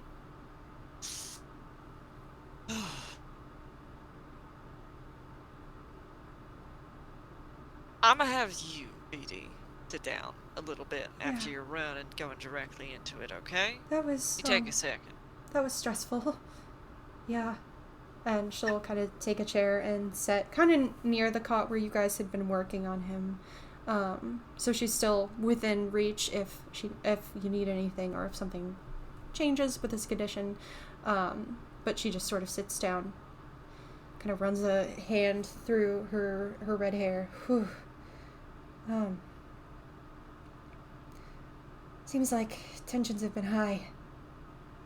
I'm gonna have you, Bidi, sit down a little bit after your run and going directly into it, okay?
That was...
You take a second.
That was stressful. Yeah. And she'll kind of take a chair and sit kind of near the cot where you guys had been working on him. So she's still within reach if you need anything or if something changes with his condition. But she just sort of sits down, kind of runs a hand through her red hair. Whew. Seems like tensions have been high.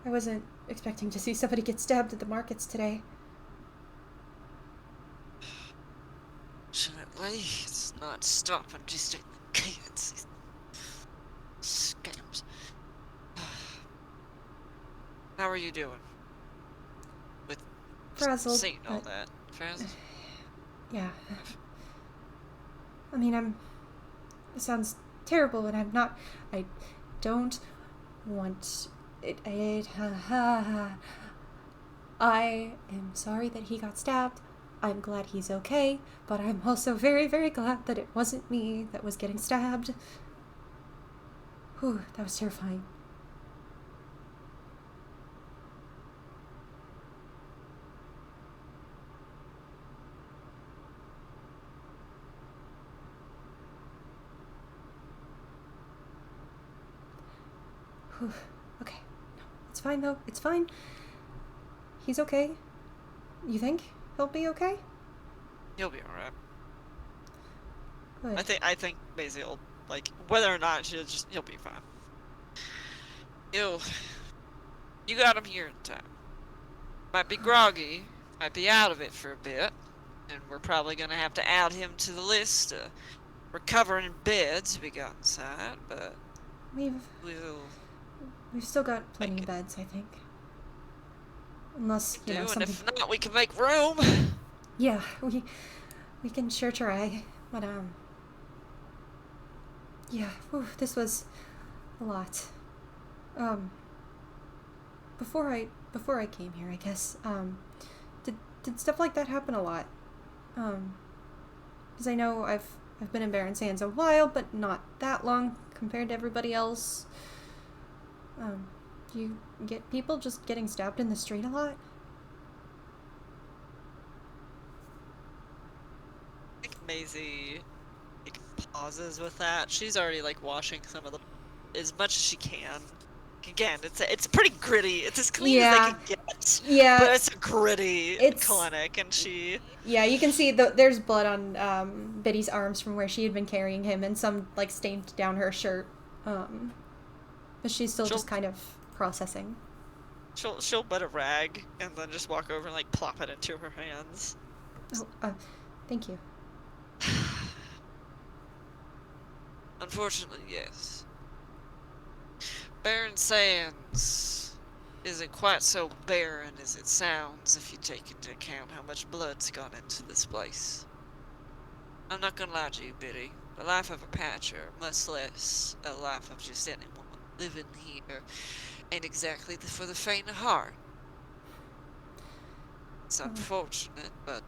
I wasn't expecting to see somebody get stabbed at the markets today.
Fortunately, it's not stopping just at the kids. Scams. How are you doing? With
Frazzled,
seeing all that? Frazzled?
Yeah. I mean, it sounds terrible, and I don't want it. I am sorry that he got stabbed. I'm glad he's okay, but I'm also very, very glad that it wasn't me that was getting stabbed. Whew, that was terrifying. Whew, okay. No, it's fine though. It's fine. He's okay. You think he'll be okay?
He'll be alright.
Good.
I think Maisie will, like, whether or not he'll be fine. You got him here in time. Might be groggy, might be out of it for a bit, and we're probably gonna have to add him to the list of recovering beds we got inside, but
We've still got plenty of beds, I think. Unless, you know, something...
And if not, we can make room.
Yeah, we can sure try, but yeah, whew, this was a lot. Before I came here, I guess, did stuff like that happen a lot? Because I know I've been in Barren Sands a while, but not that long compared to everybody else. Do you get people just getting stabbed in the street a lot?
I think Maisie pauses with that. She's already like washing some of the as much as she can. Again, it's pretty gritty. It's as clean as they can get.
Yeah.
But it's a gritty clinic, and she...
Yeah, you can see there's blood on Bidi's arms from where she had been carrying him, and some like stained down her shirt. But she's still just kind of processing.
She'll wet a rag and then just walk over and like plop it into her hands.
Oh, thank you.
Unfortunately, yes. Barren Sands isn't quite so barren as it sounds if you take into account how much blood's gone into this place. I'm not gonna lie to you, Bidi. The life of a patcher, much less a life of just anyone living here, ain't exactly for the faint of heart. It's unfortunate, but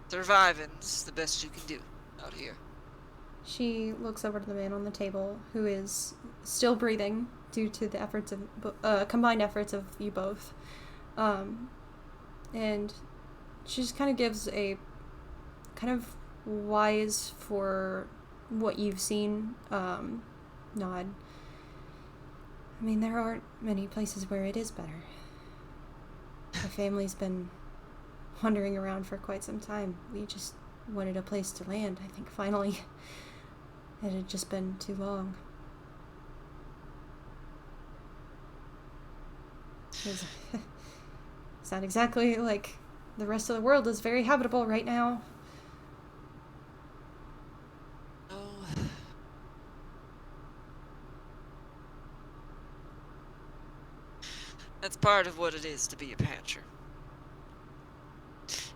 surviving's the best you can do out here.
She looks over to the man on the table, who is still breathing due to the efforts of combined efforts of you both, and she just kind of gives a kind of wise for what you've seen nod. I mean, there aren't many places where it is better. My family's been wandering around for quite some time. We just wanted a place to land, I think, finally. It had just been too long. It's not exactly like the rest of the world is very habitable right now.
Oh, That's part of what it is to be a Patcher.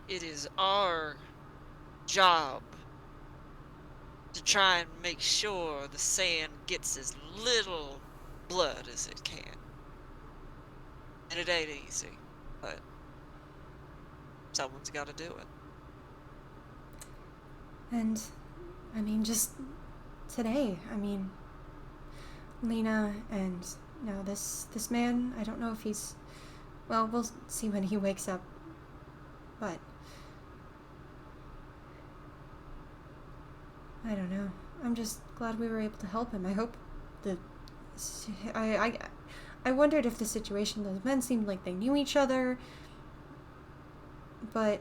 It is our job to try and make sure the sand gets as little blood as it can. And it ain't easy, but someone's got to do it.
And, I mean, just today, I mean, Lena and now this man, I don't know if he's, well, we'll see when he wakes up, but I don't know. I'm just glad we were able to help him. I hope the, I wondered if the situation, those men seemed like they knew each other, but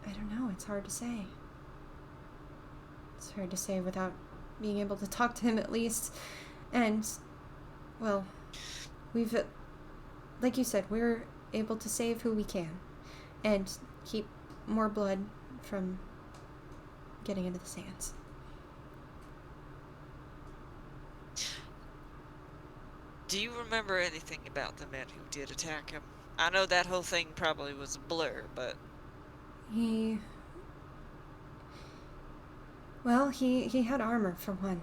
I don't know, it's hard to say. It's hard to say without being able to talk to him at least. And, well, we've, like you said, we're able to save who we can and keep more blood from getting into the sands.
Do you remember anything about the men who did attack him? I know that whole thing probably was a blur, but...
He had armor, for one.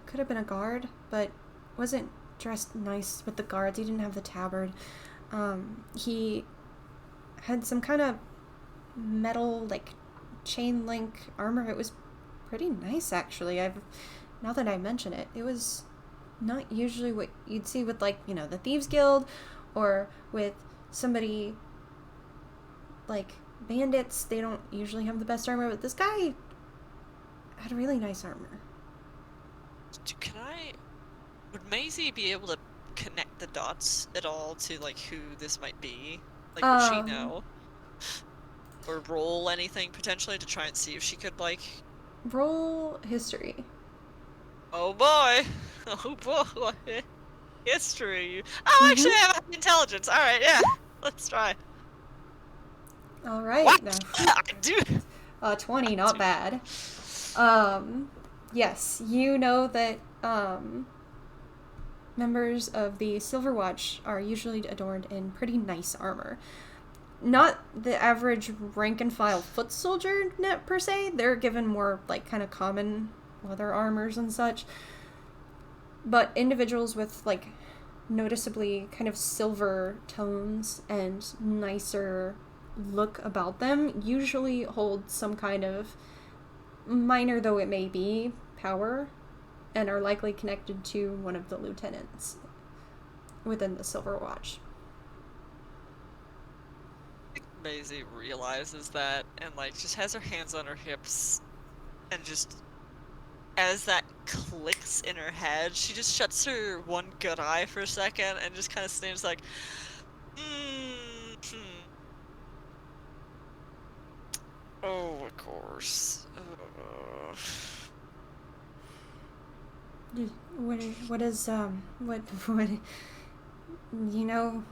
Could have been a guard, but wasn't dressed nice with the guards. He didn't have the tabard. He had some kind of metal, like, chain link armor. It was pretty nice, actually. Now that I mention it, it was not usually what you'd see with, like, you know, the Thieves Guild or with somebody like bandits. They don't usually have the best armor, but this guy had really nice armor.
Would Maisie be able to connect the dots at all to, like, who this might be? Like, would she know? Or roll anything, potentially, to try and see if she could, like...
Roll history.
Oh boy! Oh boy! History! Oh, actually, I have intelligence! Alright, yeah! Let's try.
Alright.
What?
Now.
I do!
20, not bad. Yes, you know that, members of the Silver Watch are usually adorned in pretty nice armor. Not the average rank-and-file foot soldier, per se. They're given more, like, kind of common leather armors and such. But individuals with, like, noticeably kind of silver tones and nicer look about them usually hold some kind of, minor though it may be, power, and are likely connected to one of the lieutenants within the Silver Watch.
Maisie realizes that and, like, just has her hands on her hips and just, as that clicks in her head, she just shuts her one good eye for a second and just kind of stands like, Oh, of course.
What you know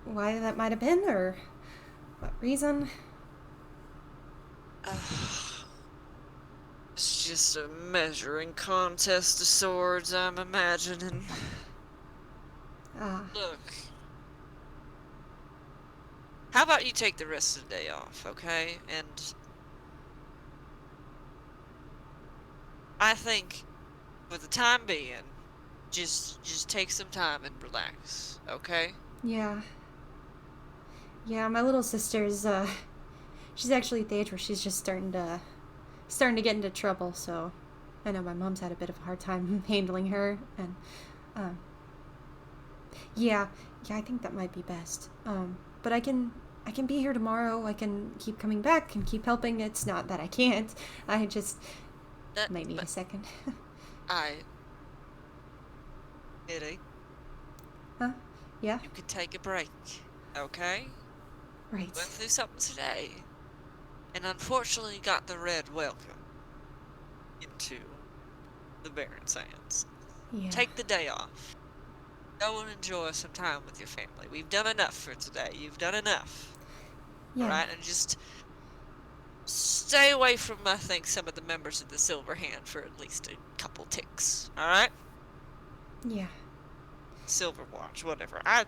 why that might have been, or what reason?
It's just a measuring contest of swords, I'm imagining. Look. How about you take the rest of the day off, okay? And I think, for the time being, just take some time and relax, okay?
Yeah, my little sister's, she's actually at the age where she's just starting to get into trouble, so I know my mom's had a bit of a hard time handling her, and, yeah, I think that might be best. But I can be here tomorrow. I can keep coming back and keep helping. It's not that I can't. I just might need a second.
Bidi.
Huh? Yeah?
You could take a break, okay?
Right.
Went through something today, and unfortunately got the red welcome into the Barren Sands.
Yeah.
Take the day off. Go and enjoy some time with your family. We've done enough for today. You've done enough.
Yeah.
Alright? And just stay away from, I think, some of the members of the Silver Hand for at least a couple ticks. Alright?
Yeah.
Silverwatch, whatever. I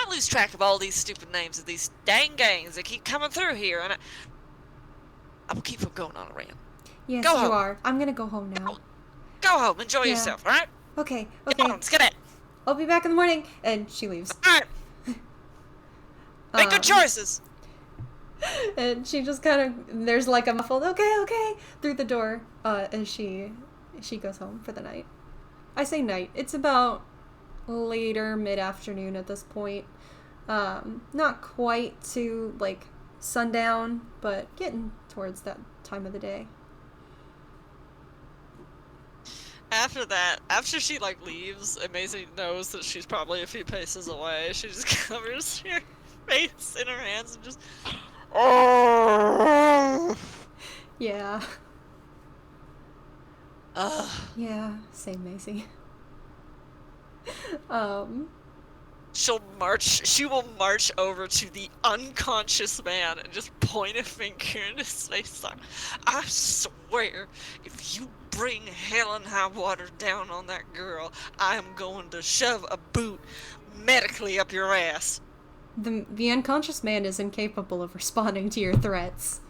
lose track of all these stupid names of these dang gangs that keep coming through here, and I will keep from going on a rant.
Yes,
Go
you
home.
are. I'm gonna go home now.
Go home. Enjoy yourself, alright?
Okay.
Get on, skid it.
I'll be back in the morning. And she leaves.
Alright. Make good choices.
And she just kind of, there's like a muffled, okay, through the door, as she goes home for the night. I say night. It's about later, mid-afternoon at this point. Not quite to, like, sundown, but getting towards that time of the day.
After that, after she, like, leaves, and Maisie knows that she's probably a few paces away, she just covers her face in her hands and just... Oh!
Yeah.
Ugh.
Yeah, same Maisie.
She will march over to the unconscious man and just point a finger in his face. Like, I swear, if you bring hell and high water down on that girl, I am going to shove a boot medically up your ass.
The unconscious man is incapable of responding to your threats.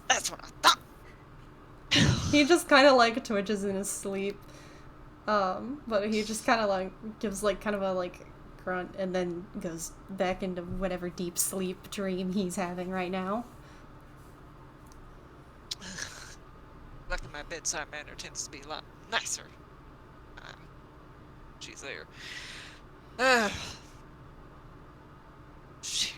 That's what I thought.
He just kind of, like, twitches in his sleep. But he just kind of, like, gives, like, kind of a, like, grunt and then goes back into whatever deep sleep dream he's having right now.
Luckily, my bedside manner tends to be a lot nicer. She's there. Shoot.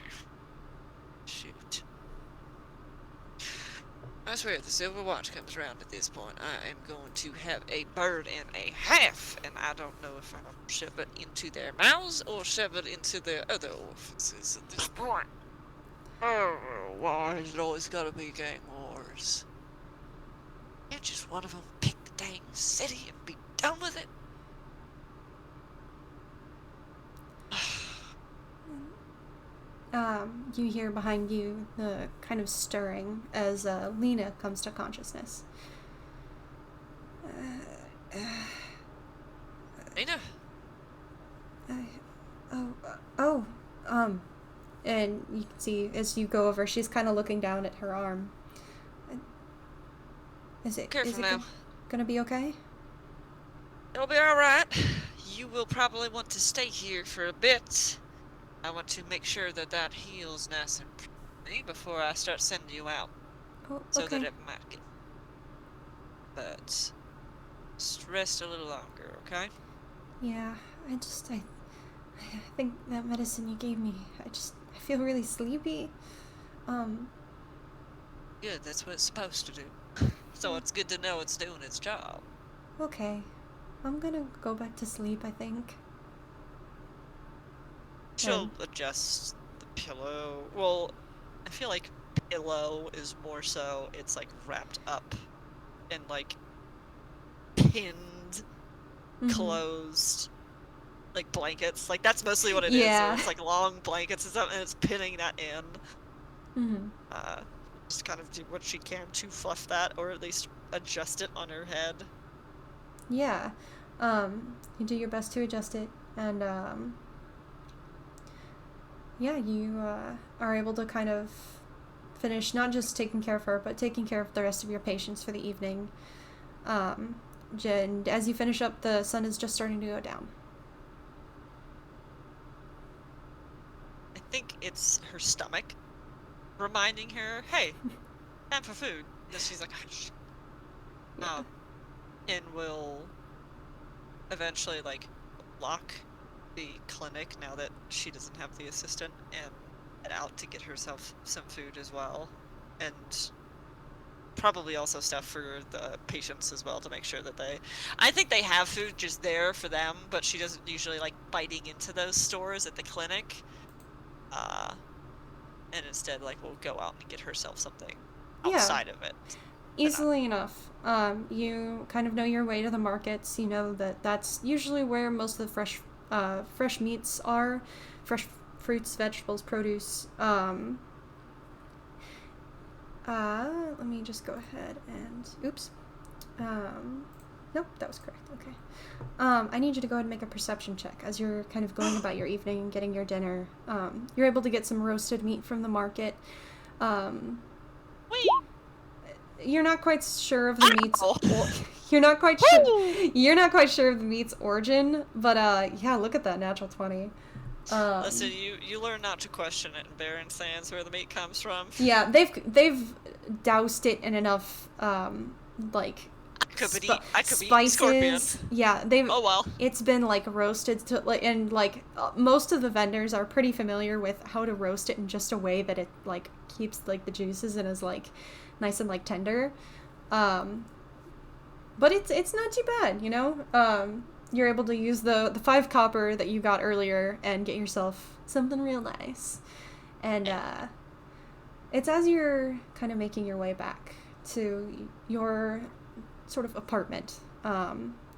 I swear, if the Silver Watch comes around at this point, I am going to have a bird and a half, and I don't know if I'll shove it into their mouths or shove it into their other orifices at this point. Oh, why has it always gotta be gang wars? Can't just one of them pick the dang city and be done with it?
You hear behind you the kind of stirring as Lena comes to consciousness.
Lena?
And you can see as you go over, she's kind of looking down at her arm. Is it gonna be okay?
It'll be alright. You will probably want to stay here for a bit. I want to make sure that heals nice and pretty before I start sending you out.
Oh, okay.
So that it might get... But... just rest a little longer, okay?
Yeah, I think that medicine you gave me, I feel really sleepy.
Good, that's what it's supposed to do. So it's good to know it's doing its job.
Okay. I'm gonna go back to sleep, I think.
She'll adjust the pillow. Well, I feel like pillow is more so, it's like wrapped up and like pinned, closed, like blankets. Like that's mostly what it is. So it's like long blankets and stuff, and it's pinning that in. Just kind of do what she can to fluff that, or at least adjust it on her head.
Yeah. You do your best to adjust it, and yeah, you are able to kind of finish not just taking care of her, but taking care of the rest of your patients for the evening. And as you finish up, the sun is just starting to go down.
I think it's her stomach reminding her, hey, time for food. And she's like, and will eventually, like, lock the clinic now that she doesn't have the assistant and head out to get herself some food as well. And probably also stuff for the patients as well to make sure that I think they have food just there for them, but she doesn't usually like biting into those stores at the clinic. And instead, like, will go out and get herself something outside of it.
Easily enough. You kind of know your way to the markets. You know that that's usually where most of the fresh meats are, fresh fruits, vegetables, produce. Let me just go ahead and Nope, that was correct. Okay. I need you to go ahead and make a perception check as you're kind of going about your evening and getting your dinner. You're able to get some roasted meat from the market.
Whee!
You're not quite sure of the meat's. You're not quite sure. You're not quite sure of the meat's origin, but yeah, look at that natural 20.
Listen, you learn not to question it in Barren Sands where the meat comes from.
Yeah, they've doused it in enough like
I could be
spices.
Scorpion.
Yeah, they've.
Oh well.
It's been like roasted to like, and like most of the vendors are pretty familiar with how to roast it in just a way that it like keeps like the juices and is like nice and like tender. But it's not too bad, you know. You're able to use the 5 copper that you got earlier and get yourself something real nice. And it's as you're kind of making your way back to your sort of apartment.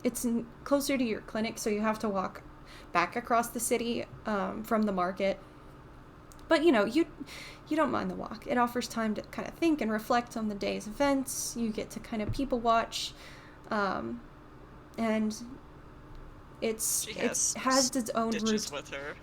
It's closer to your clinic, so you have to walk back across the city from the market. But, you know, you don't mind the walk. It offers time to kind of think and reflect on the day's events. You get to kind of people watch. And it has its own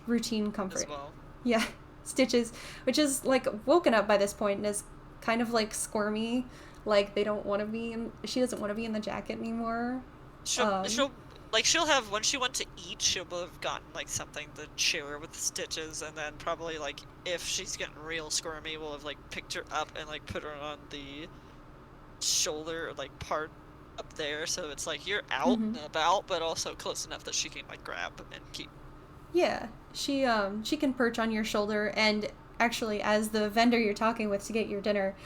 routine comfort.
As well.
Yeah, Stitches, which is like woken up by this point and is kind of like squirmy, like she doesn't want to be in the jacket anymore.
She'll have, when she went to eat, she'll have gotten like something to share with Stitches, and then probably like if she's getting real squirmy, we'll have like picked her up and like put her on the shoulder like part up there, so it's like you're out and about, but also close enough that she can like grab and keep.
Yeah, she can perch on your shoulder, and actually, as the vendor you're talking with to get your dinner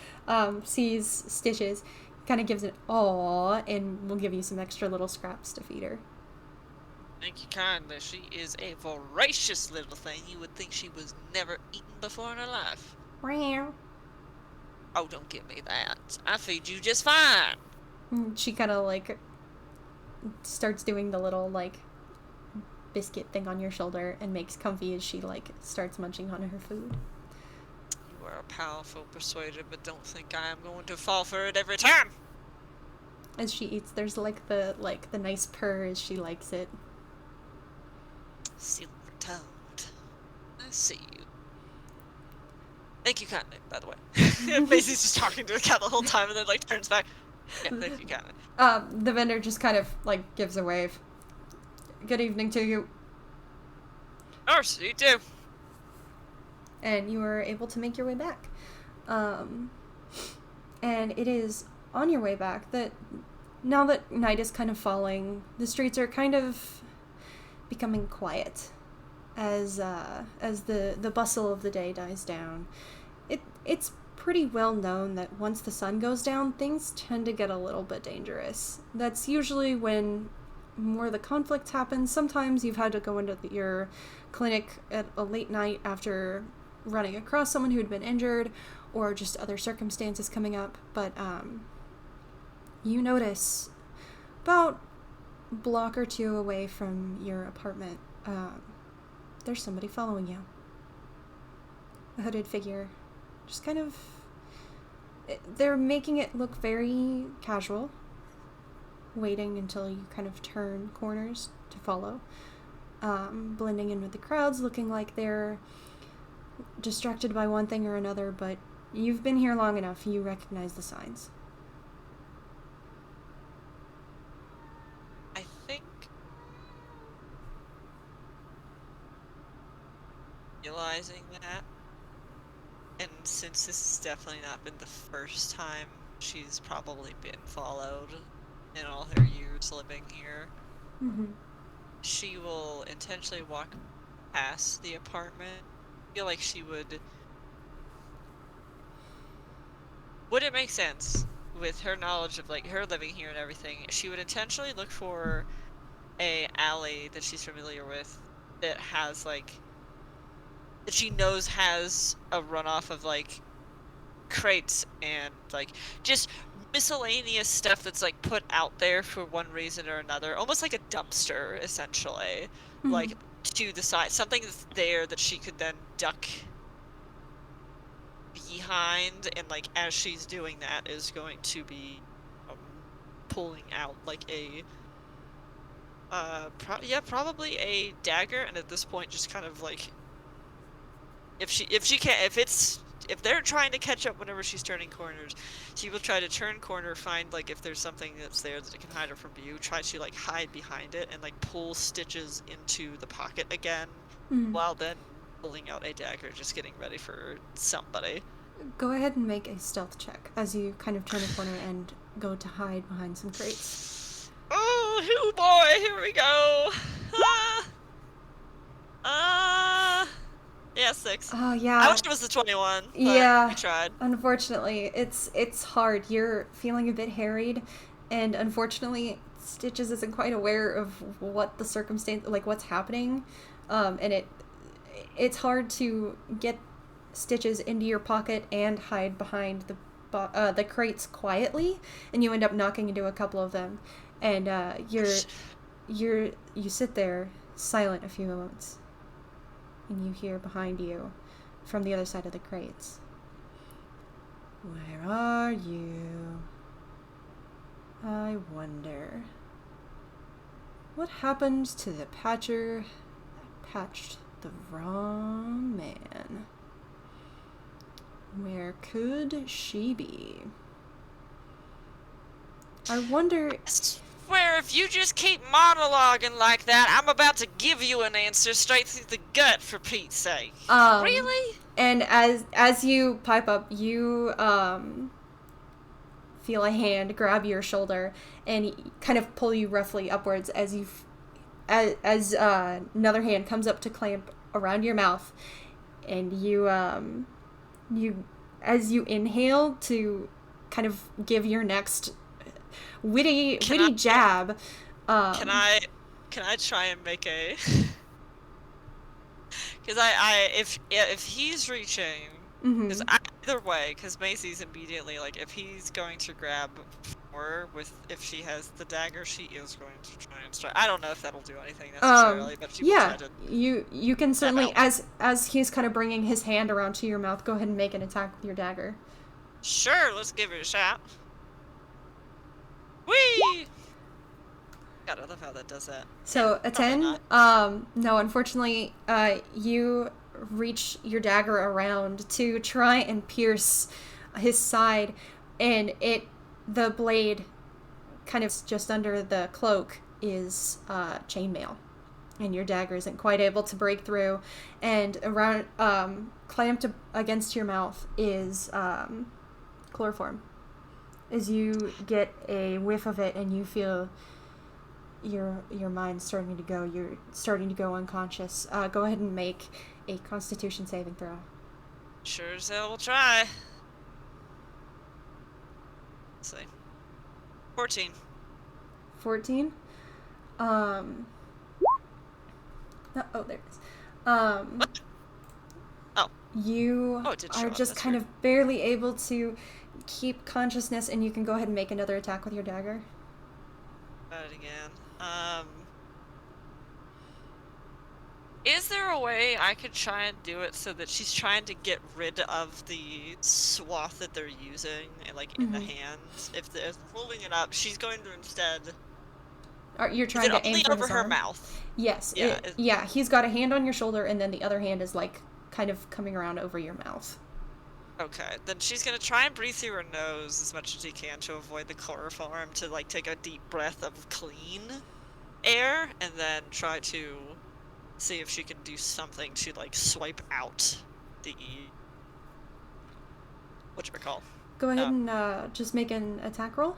sees Stitches, kind of gives an aw, and will give you some extra little scraps to feed her.
Thank you kindly. She is a voracious little thing. You would think she was never eaten before in her life.
Meow.
Oh, don't give me that. I feed you just fine.
She kind of like starts doing the little like biscuit thing on your shoulder and makes comfy as she like starts munching on her food.
You are a powerful persuader, but don't think I am going to fall for it every time.
As she eats, there's like the nice purr as she likes it.
Silver-tongued. I see you. Thank you kindly, by the way. Maisie's just talking to the cat the whole time and then like turns back. Yeah, thank you kindly.
The vendor just kind of like gives a wave. Good evening to you.
Oh, you too.
And you are able to make your way back. And it is on your way back that now that night is kind of falling, the streets are kind of becoming quiet as the bustle of the day dies down. It's pretty well known that once the sun goes down, things tend to get a little bit dangerous. That's usually when more of the conflict happens. Sometimes you've had to go into your clinic at a late night after running across someone who'd been injured, or just other circumstances coming up. But you notice about a block or two away from your apartment, there's somebody following you. A hooded figure. Just kind of... They're making it look very casual, waiting until you kind of turn corners to follow, blending in with the crowds, looking like they're distracted by one thing or another, but you've been here long enough, you recognize the signs.
I think realizing that, and since this has definitely not been the first time she's probably been followed in all her years living here, she will intentionally walk past the apartment. I feel like she would it make sense with her knowledge of like her living here and everything? She would intentionally look for a alley that she's familiar with that has like that she knows has a runoff of like crates and like just miscellaneous stuff that's like put out there for one reason or another, almost like a dumpster essentially, like to the side, something that's there that she could then duck behind, and like as she's doing that is going to be
pulling out like a probably a dagger, and at this point just kind of like if they're trying to catch up whenever she's turning corners, she will try to turn corner, find like if there's something that's there that it can hide her from view, try to like hide behind it and like pull Stitches into the pocket again, while then pulling out a dagger, just getting ready for somebody.
Go ahead and make a stealth check as you kind of turn a corner and go to hide behind some crates.
Oh boy, here we go. Yeah, 6.
Oh, yeah.
I wish it was the 21. But
yeah.
We tried.
Unfortunately, it's hard. You're feeling a bit harried, and unfortunately, Stitches isn't quite aware of what the circumstance, like what's happening, and it's hard to get Stitches into your pocket and hide behind the crates quietly, and you end up knocking into a couple of them, and you sit there silent a few moments. And you hear behind you, from the other side of the crates, "Where are you? I wonder what happened to the patcher that patched the wrong man? Where could she be? I wonder..."
Where if you just keep monologuing like that, I'm about to give you an answer straight through the gut, for Pete's sake. Really?
And as you pipe up, you feel a hand grab your shoulder and kind of pull you roughly upwards as another hand comes up to clamp around your mouth, and you as you inhale to kind of give your next witty jab.
Can I try and make a? Because if he's reaching, because either way, because Maisie's immediately like, if he's going to grab her if she has the dagger, she is going to try and strike. I don't know if that'll do anything necessarily, but she will try to.
You can certainly, as he's kind of bringing his hand around to your mouth, go ahead and make an attack with your dagger.
Sure, let's give it a shot. Whee! God, I love how that does that.
So, a 10? No, unfortunately, you reach your dagger around to try and pierce his side, and the blade, kind of just under the cloak, is chainmail. And your dagger isn't quite able to break through, and around, clamped against your mouth is chloroform. As you get a whiff of it and you feel your mind starting to go, you're starting to go unconscious. Go ahead and make a Constitution saving throw.
Sure as hell, we'll try. Let's see. 14.
14? No, oh, there it is.
What? Oh.
You are just kind of barely able to keep consciousness, and you can go ahead and make another attack with your dagger.
Try it again.
Is there a way I could try and do it so that
She's trying to get rid of the swath that they're using, like in the hands. If they're holding it up, she's going to instead.
You're trying to aim for
over
his
her
arm?
mouth.
Yes. Yeah, he's got a hand on your shoulder, and then the other hand is like kind of coming around over your mouth.
Okay, then she's gonna try and breathe through her nose as much as she can to avoid the chloroform, to like take a deep breath of clean air, and then try to see if she can do something to like swipe out the whatchamacall.
Go ahead and just make an attack roll.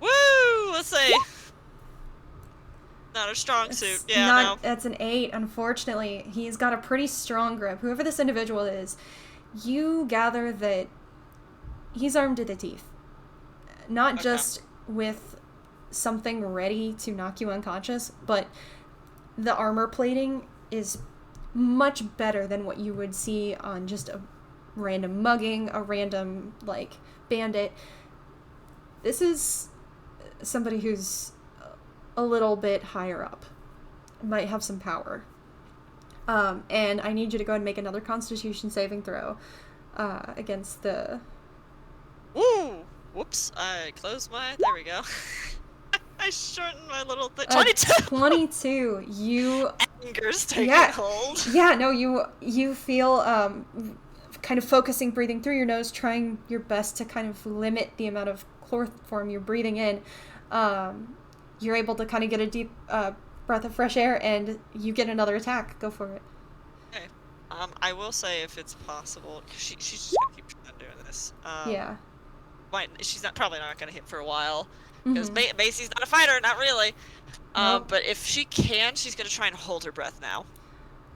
Woo! Let's see. Not a strong suit. Yeah, no.
That's an 8, unfortunately. He's got a pretty strong grip. Whoever this individual is, you gather that he's armed to the teeth. Not just with something ready to knock you unconscious, but the armor plating is much better than what you would see on just a random mugging, a random, like, bandit. This is somebody who's a little bit higher up. Might have some power. And I need you to go ahead and make another Constitution saving throw against the...
Ooh! Whoops, I closed my... There we go. I shortened my little thing.
22! 22. You...
Anger's taking hold.
Yeah, no, you feel, kind of focusing, breathing through your nose, trying your best to kind of limit the amount of chloroform you're breathing in. You're able to kind of get a deep breath of fresh air, and you get another attack. Go for it.
Okay. I will say, if it's possible, she's just gonna keep doing this.
Yeah.
She's probably not gonna hit for a while, because Maisie's not a fighter, not really.
Nope.
But if she can, she's gonna try and hold her breath now.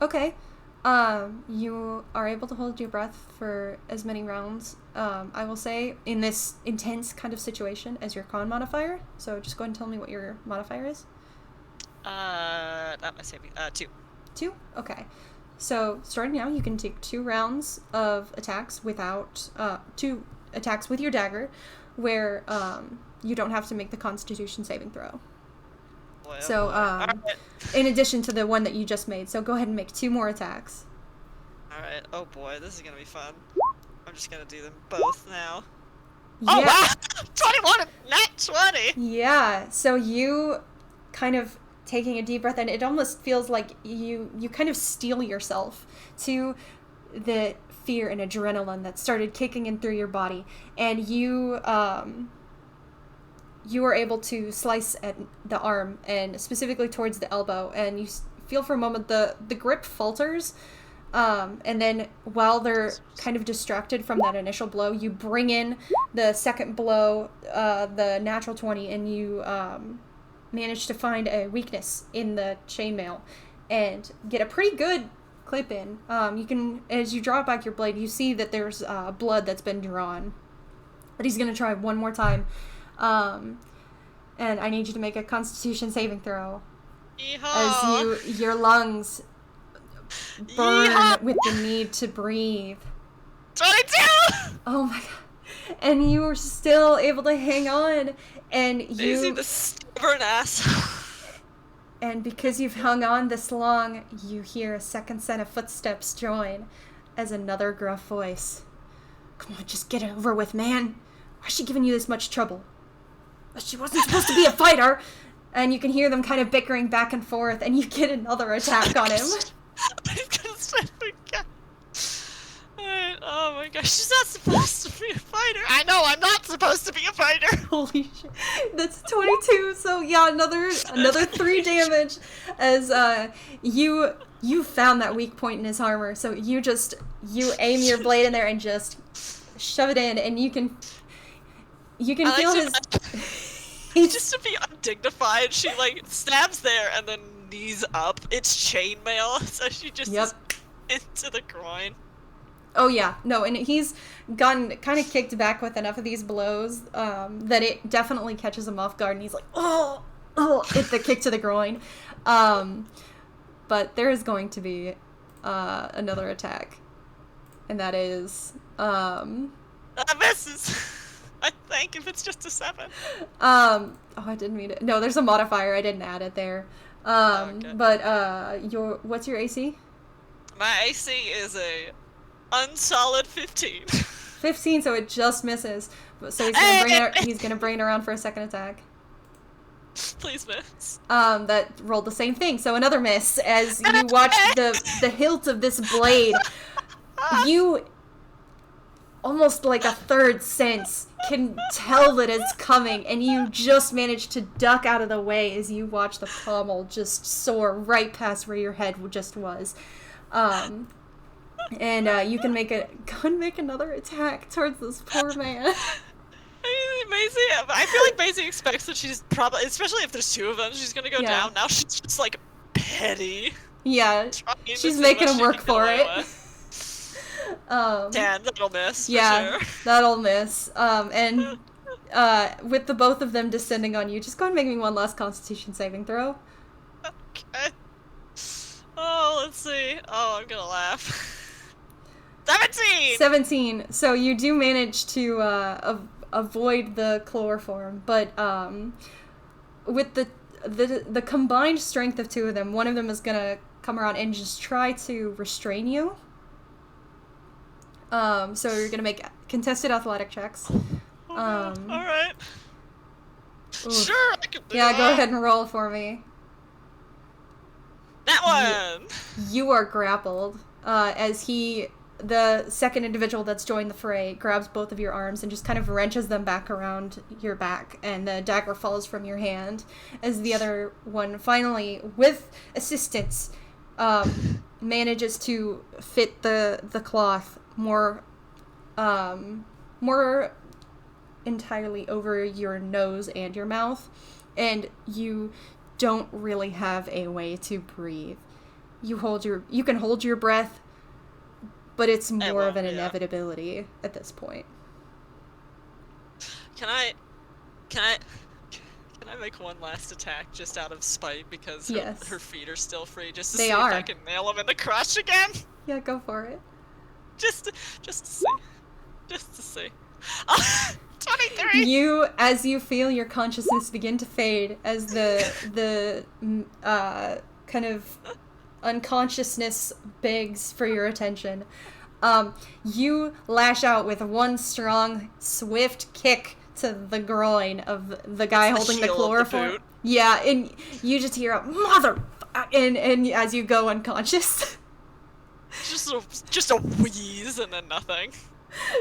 Okay. You are able to hold your breath for as many rounds, I will say, in this intense kind of situation as your con modifier. So just go ahead and tell me what your modifier is.
That might save me. 2.
2? Okay. So starting now, you can take 2 rounds of attacks without, 2 attacks with your dagger, where, you don't have to make the Constitution saving throw.
Boy,
So,
Alright.
in addition to the one that you just made. So go ahead and make 2 more attacks.
Alright, oh boy, this is gonna be fun. I'm just gonna do them both now.
Yeah.
Oh wow! 21! Nat 20!
Yeah, so you kind of taking a deep breath, and it almost feels like you kind of steel yourself to the fear and adrenaline that started kicking in through your body, and you are able to slice at the arm, and specifically towards the elbow, and you feel for a moment the grip falters, and then while they're kind of distracted from that initial blow, you bring in the second blow, the natural 20, and you manage to find a weakness in the chainmail and get a pretty good clip in. You can, as you draw back your blade, you see that there's blood that's been drawn. But he's going to try one more time. And I need you to make a Constitution saving throw.
Yeehaw!
As your lungs burn with the need to breathe.
22!
Oh my god. And you were still able to hang on. And
Maisie, the stubborn ass.
And because you've hung on this long, you hear a second set of footsteps join as another gruff voice. Come on, just get it over with, man. Why's she giving you this much trouble? She wasn't supposed to be a fighter! And you can hear them kind of bickering back and forth, and you get another attack on him.
Oh my gosh, she's not supposed to be a fighter. I know, I'm not supposed to be a fighter.
Holy shit. That's 22, so yeah, another 3 damage as you found that weak point in his armor, so you aim your blade in there and just shove it in, and you can feel his...
Just to be undignified, she like stabs there and then knees up. It's chainmail, so she just is into the groin.
Oh yeah, no, and he's gotten kind of kicked back with enough of these blows that it definitely catches him off guard, and he's like, oh, it's the kick to the groin. But there is going to be another attack, and that is
That misses. I think if it's just a 7.
Oh, I didn't mean it. No, there's a modifier. I didn't add it there.
Okay.
But what's your AC?
My AC is a unsolid 15.
15, so it just misses. So he's gonna bring it around for a second attack.
Please miss.
That rolled the same thing, so another miss. As you watch the hilt of this blade, you almost like a third sense can tell that it's coming, and you just manage to duck out of the way as you watch the pommel just soar right past where your head just was. And you can go and make another attack towards this poor man.
Maisie, I feel like Maisie expects that she's probably, especially if there's 2 of them, she's gonna go down. Now she's just like petty.
Yeah, she's making him work for it.
10, that'll miss.
Yeah,
for sure.
that'll miss. And with the both of them descending on you, just go and make me one last Constitution saving throw.
Okay. Oh, let's see. Oh, I'm gonna laugh. 17!
17. So you do manage to avoid the chloroform, but with the combined strength of 2 of them, one of them is gonna come around and just try to restrain you. So you're gonna make contested athletic checks.
Oh Alright.
Oof.
Sure, I can do
Yeah,
that.
go ahead and roll for me.
That one!
You are grappled as the second individual that's joined the fray, grabs both of your arms and just kind of wrenches them back around your back, and the dagger falls from your hand as the other one finally, with assistance, manages to fit the cloth more entirely over your nose and your mouth, and you don't really have a way to breathe. You can hold your breath, but it's more of an inevitability at this point.
Can I make one last attack just out of spite because her feet are still free, just to see if I can nail him in the crotch again?
Yeah, go for it.
Just to see. 23.
As you feel your consciousness begin to fade, as the kind of unconsciousness begs for your attention, you lash out with one strong, swift kick to the groin of the guy holding the chloroform. Yeah, and you just hear a mother, and as you go unconscious.
Just a wheeze and then nothing.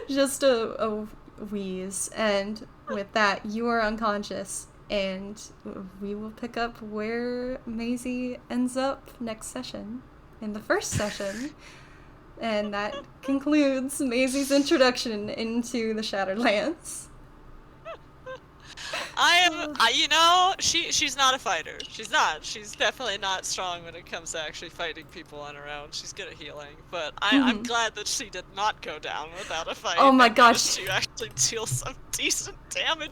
Just a wheeze, and with that, you are unconscious, and we will pick up where Maisie ends up next session, in the first session, and that concludes Maisie's introduction into the Shattered Lands.
She's not a fighter. She's not. She's definitely not strong when it comes to actually fighting people on her own. She's good at healing, but I'm glad that she did not go down without a fight.
Oh my gosh.
She actually deal some decent damage